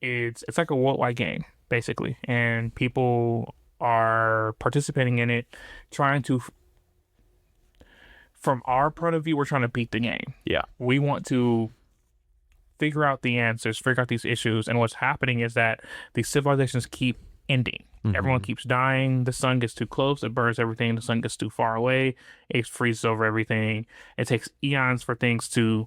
it's like a worldwide game basically, and people are participating in it, trying to. From our point of view, we're trying to beat the game. Yeah. We want to figure out the answers, figure out these issues, and what's happening is that these civilizations keep ending. Mm-hmm. Everyone keeps dying. The sun gets too close, it burns everything. The sun gets too far away, it freezes over everything. It takes eons for things to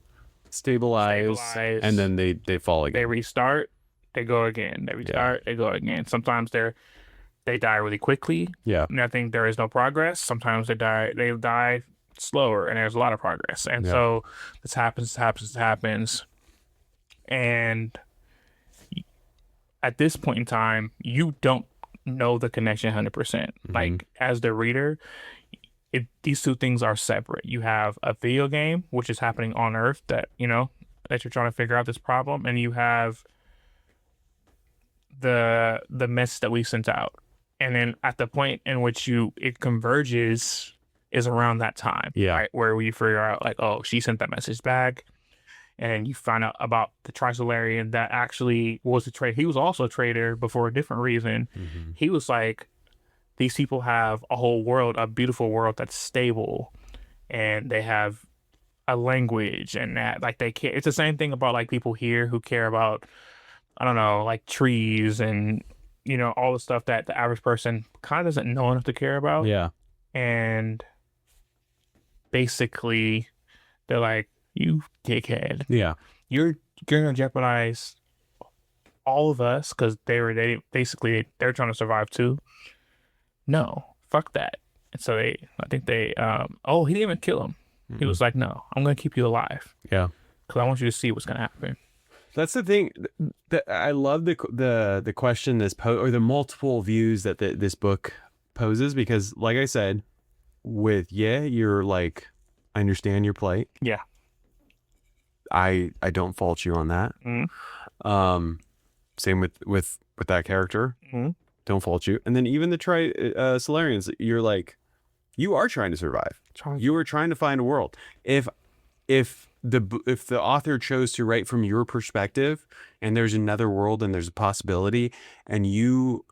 stabilize. And then they fall again. They restart, they go again. They restart, they go again. Sometimes they die really quickly. Yeah. And I think there is no progress. Sometimes they die slower, and there's a lot of progress. And so this happens. And at this point in time, you don't know the connection 100%. Mm-hmm. Like, as the reader, these two things are separate. You have a video game, which is happening on Earth that you're trying to figure out this problem, and you have the message that we sent out. And then at the point in which it converges is around that time, right? Where we figure out, like, oh, she sent that message back. And you find out about the Trisolarian that actually was a traitor. He was also a traitor, but for a different reason. Mm-hmm. He was like, these people have a whole world, a beautiful world that's stable, and they have a language, and that, like, they care. It's the same thing about, like, people here who care about, I don't know, like trees and, all the stuff that the average person kind of doesn't know enough to care about. Yeah. And basically, they're like, you dickhead. Yeah. You're going to jeopardize all of us because they're trying to survive too. No, fuck that. And so he didn't even kill him. Mm-hmm. He was like, no, I'm going to keep you alive. Yeah. Because I want you to see what's going to happen. That's the thing. I love the question or the multiple views that this book poses, because, like I said, you're like, I understand your plight. Yeah. I don't fault you on that. Mm-hmm. Same with that character. Mm-hmm. Don't fault you. And then even the Trisolarans, you're like, you are trying to survive. You are trying to find a world. If the author chose to write from your perspective, and there's another world and there's a possibility, and you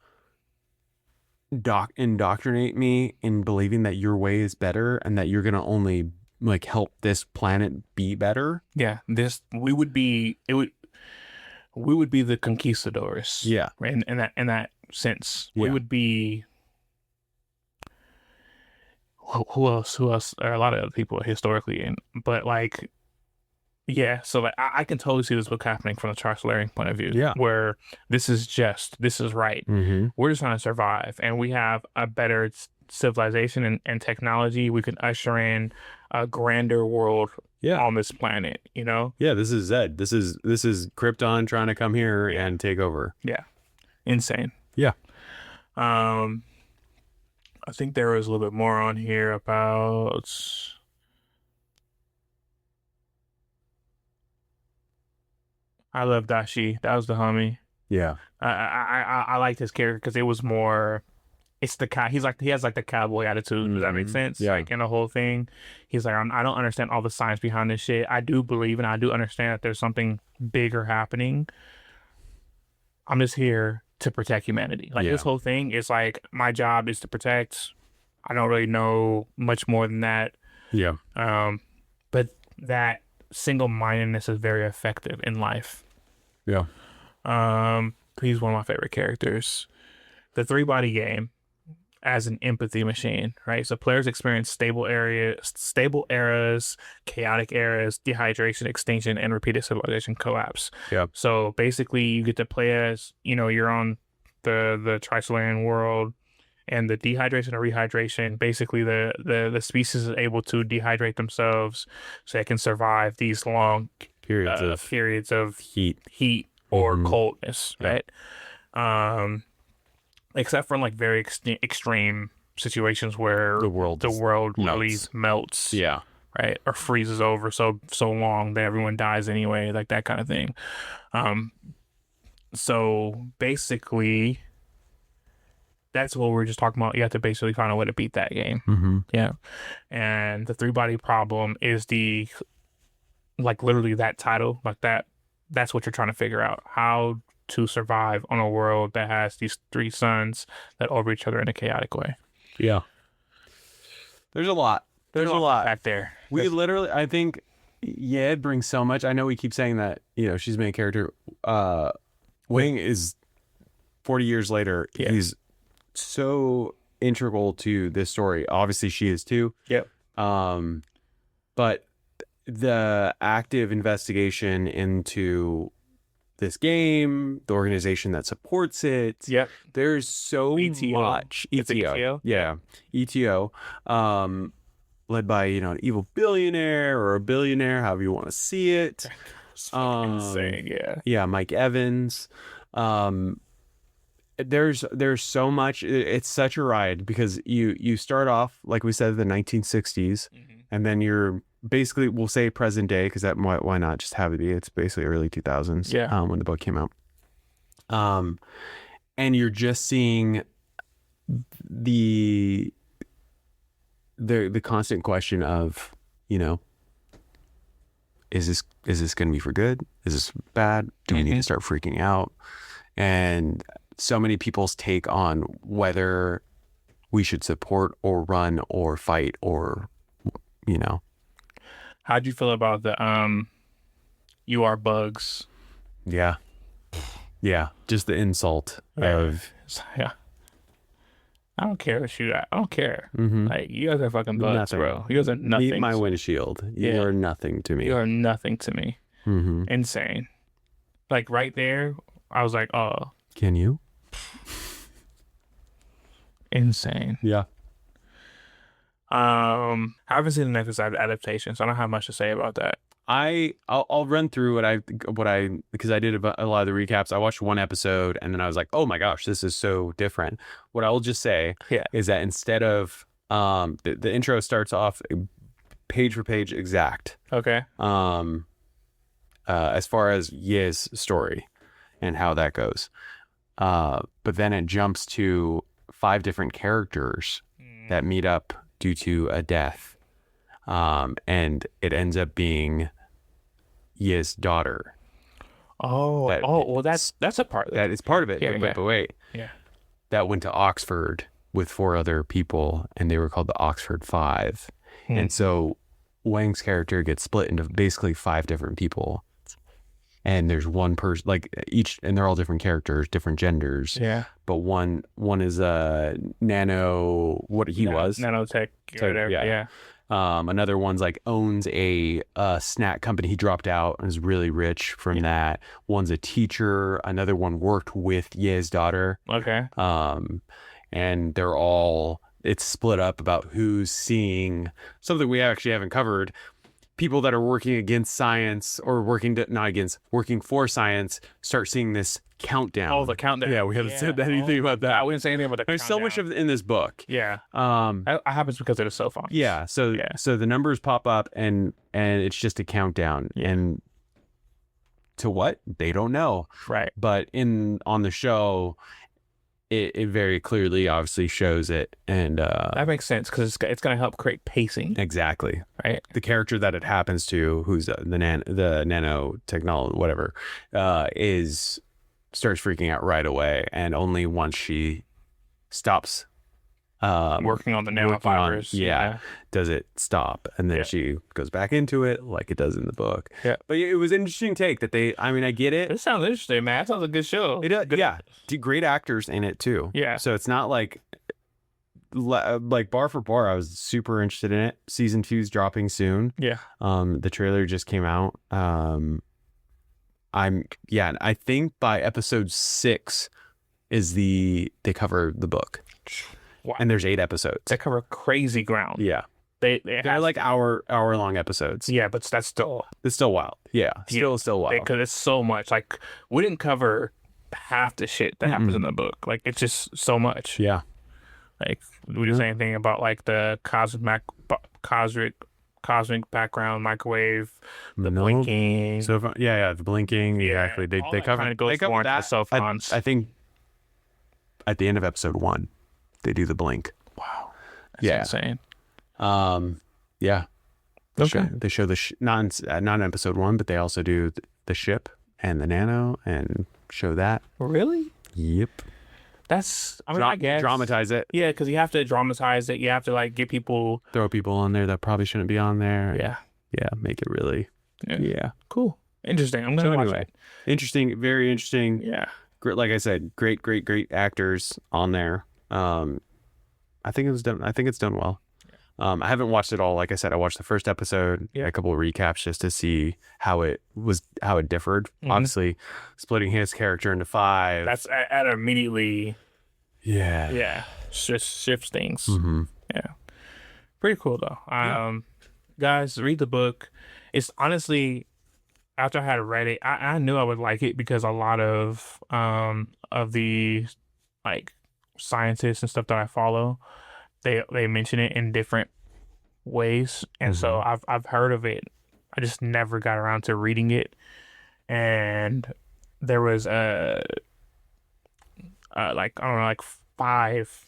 indoctrinate me in believing that your way is better and that you're gonna only like help this planet be better. Yeah, we would be the conquistadors. Yeah, right? In that sense, yeah. We would be. Who else? There are a lot of other people historically, but like, yeah. So like, I can totally see this book happening from the Trisolarian point of view. Yeah, where this is right. Mm-hmm. We're just trying to survive, and we have a better civilization and technology. We can usher in a grander world on this planet. Yeah, this is Zed. This is Krypton trying to come here and take over. Yeah, insane. Yeah. I think there was a little bit more on here about. I love Dashi. That was the homie. Yeah. I liked his character because it was more. It's he has like the cowboy attitude. Does that make sense? Yeah. Like in the whole thing, he's like, I don't understand all the science behind this shit. I do believe and I do understand that there's something bigger happening. I'm just here to protect humanity. Like this whole thing is like, my job is to protect. I don't really know much more than that. Yeah. But that single-mindedness is very effective in life. Yeah. He's one of my favorite characters. The three-body game as an empathy machine, right? So players experience stable eras, chaotic eras, dehydration, extinction, and repeated civilization collapse. Yeah. So basically, you get to play as, you're on the Trisolarian world, and the dehydration or rehydration, basically the species is able to dehydrate themselves so they can survive these long periods of heat or coldness, right? Except for like very extreme situations where the world really melts. Yeah. right? Or freezes over so long that everyone dies anyway, like that kind of thing. Um, so basically, that's what we're just talking about. You have to basically find a way to beat that game. Mm-hmm. Yeah. And the three body problem is the like literally that title, like that's what you're trying to figure out. How to survive on a world that has these three suns that orbit each other in a chaotic way. Yeah. There's a lot. There's a lot back there. We literally, I think, yeah, it brings so much. I know we keep saying that, she's the main character. Wing is 40 years later. Yeah. He's so integral to this story. Obviously, she is too. Yep. But the active investigation into this game, the organization that supports it. Yep. There's so ETO. much. It's ETO? Yeah. ETO. Led by, an evil billionaire or a billionaire, however you want to see it. Insane, yeah. Yeah, Mike Evans. There's so much. It's such a ride because you start off, like we said, the 1960s, and then you're basically, we'll say present day, because that why not just have it be? It's basically early 2000s. Yeah. When the book came out. And you're just seeing the constant question of, is this going to be for good? Is this bad? Do we need to start freaking out? And so many people's take on whether we should support or run or fight or, How'd you feel about the you are bugs? Yeah. Yeah. Just the insult of yeah. I don't care to shoot at. I don't care. Mm-hmm. Like, you guys are fucking bugs, nothing. Bro. You guys are nothing. Meet my windshield. You are nothing to me. You are nothing to me. Mm-hmm. Insane. Like right there, I was like, oh. Can you? Insane. Yeah. I haven't seen the Netflix adaptation, so I don't have much to say about that. I'll run through what I because I did a lot of the recaps. I watched one episode and then I was like, oh my gosh, this is so different. What I will just say is that instead of the intro starts off page for page exact. Okay. As far as Ye's story and how that goes. But then it jumps to 5 different characters that meet up due to a death. And it ends up being Ye's daughter. Well, that's a part of it. That is part of it. But wait. Yeah. That went to Oxford with 4 other people, and they were called the Oxford Five. And so Wang's character gets split into basically 5 different people. And there's one person, like each, and they're all different characters, different genders. Yeah. But one is a nano, what he was. Nanotech. Yeah. Another one's like owns a snack company. He dropped out and is really rich from that. One's a teacher. Another one worked with Ye's daughter. Okay. And they're all, it's split up about who's seeing something we actually haven't covered. People that are working against science or working for science start seeing this countdown. Oh, the countdown. Yeah, we haven't said anything about that. I wouldn't say anything about the There's countdown. so much of it in this book. Yeah. It happens because it is so fun. Yeah. So the numbers pop up and it's just a countdown. Yeah. And to what? They don't know. Right. But on the show, it very clearly obviously shows it. And that makes sense because it's going to help create pacing. Exactly. Right. The character that it happens to, who's the nanotechnology, whatever, starts freaking out right away. And only once she stops working on the nanofibers. Does it stop. And then she goes back into it like it does in the book. Yeah. But it was an interesting take that I get it. It sounds interesting, man. It sounds like a good show. It does. Yeah. Great actors in it too. Yeah. So it's not like bar for bar. I was super interested in it. Season 2's dropping soon. Yeah. The trailer just came out. I think by episode 6 is they cover the book. Wow. And there's 8 episodes. They cover crazy ground. Yeah. They're like hour long episodes. Yeah, but that's still... It's still wild. Yeah. Still wild. Because it's so much. Like, we didn't cover half the shit that happens in the book. Like, it's just so much. Yeah. Like, we didn't say anything about, like, the cosmic cosmic background, microwave, the No. blinking. So the blinking. Yeah, Exactly. all They that cover. kinda goes They cover more into the that. self-cons. I think at the end of episode 1, they do the blink. Wow, that's insane. Yeah. Okay. They show the not in episode 1, but they also do the ship and the nano and show that. Really? Yep. That's, I mean, I guess. Dramatize it. Yeah, because you have to dramatize it. You have to like get people. Throw people on there that probably shouldn't be on there. Yeah. Yeah. Make it really. Yeah. Cool. Interesting. I'm gonna watch it. Interesting. Very interesting. Yeah. Great. Like I said, great actors on there. I think it was done. I think it's done well. I haven't watched it all. Like I said, I watched the first episode, a couple of recaps just to see how it differed. Obviously, splitting his character into 5. That's at immediately. Yeah. Yeah. Shifts things. Mm-hmm. Yeah. Pretty cool though. Guys, read the book. It's honestly, after I had read it, I knew I would like it because a lot of the like scientists and stuff that I follow, they mention it in different ways, and so I've heard of it. I just never got around to reading it, and there was like I don't know, like 5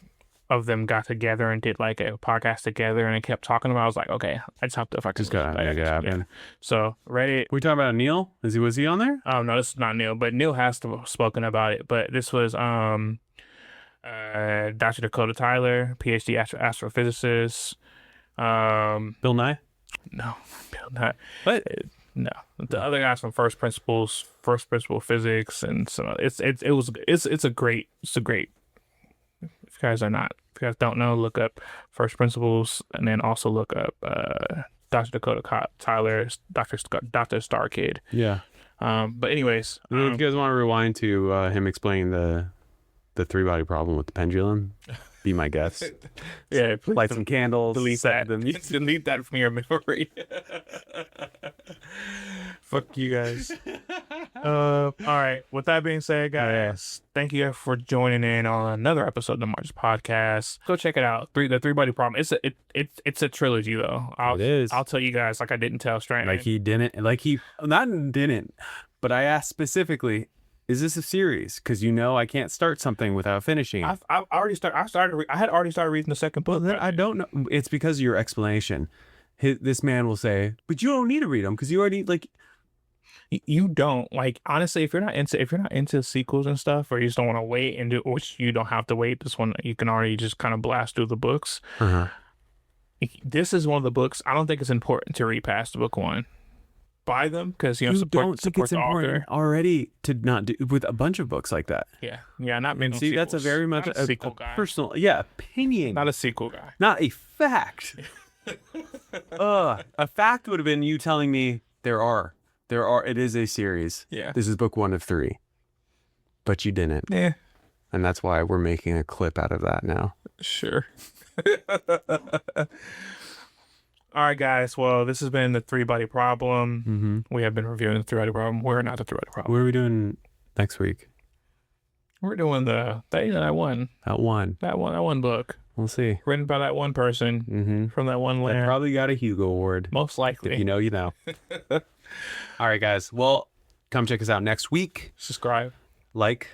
of them got together and did like a podcast together, and they kept talking about it. I was like, okay, I just have to fucking Just gotta make it happen. Yeah. So Reddit. We talking about Neil? Was he on there? Oh no, this is not Neil, but Neil has spoken about it. But this was Dr. Dakota Tyler, PhD astrophysicist. Bill Nye? No, Bill Nye. What? No, the other guys from First Principle Physics, and so it's a great. If you guys don't know, look up First Principles, and then also look up Dr. Dakota Tyler, Dr. Star Kid. Yeah. But anyways, if you guys want to rewind to him explaining the 3-body problem with the pendulum, be my guest. Yeah, please light some candles. Delete that. Delete that from your memory. Fuck you guys. All right. With that being said, guys, thank you for joining in on another episode of the March Podcast. Go check it out. The 3-body problem. It's a trilogy though. It is. I'll tell you guys like I didn't tell Strand. But I asked specifically, is this a series? Because I can't start something without finishing it. I had already started reading the second book. I don't know. It's because of your explanation. This man will say, but you don't need to read them because you already like. You don't like, honestly, if you're not into sequels and stuff, or you just don't want to wait and do, which you don't have to wait. This one you can already just kind of blast through the books. This is one of the books. I don't think it's important to read past book 1. Buy them because support the author already to not do with a bunch of books like that. Yeah, not many. See, that's a very much a sequel guy. Personal, opinion, not a sequel guy, not a fact. A fact would have been you telling me there are. It is a series. Yeah, this is book 1 of 3, but you didn't. Yeah, and that's why we're making a clip out of that now. Sure. All right, guys. Well, this has been the 3-body problem. We have been reviewing the 3-body problem. We're not the 3-body problem. What are we doing next week? We're doing that one. That one book. We'll see. Written by that one person from that one land. That probably got a Hugo Award. Most likely. If you know, you know. All right, guys. Well, come check us out next week. Subscribe. Like.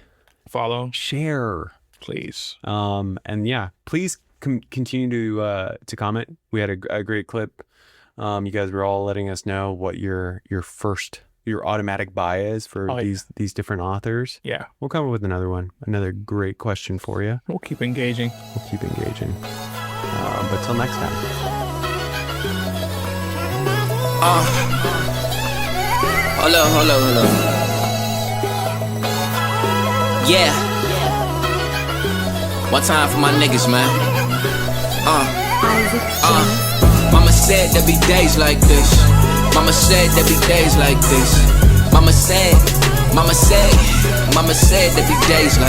Follow. Share. Please. And yeah, please continue to comment. We had a great clip. You guys were all letting us know what your automatic buy is for these different authors. Yeah, we'll come up with another great question for you. We'll keep engaging. But till next time. Hold up. Yeah. One time for my niggas, man. Mama said there be days like this. Mama said there be days like this. Mama said there be days like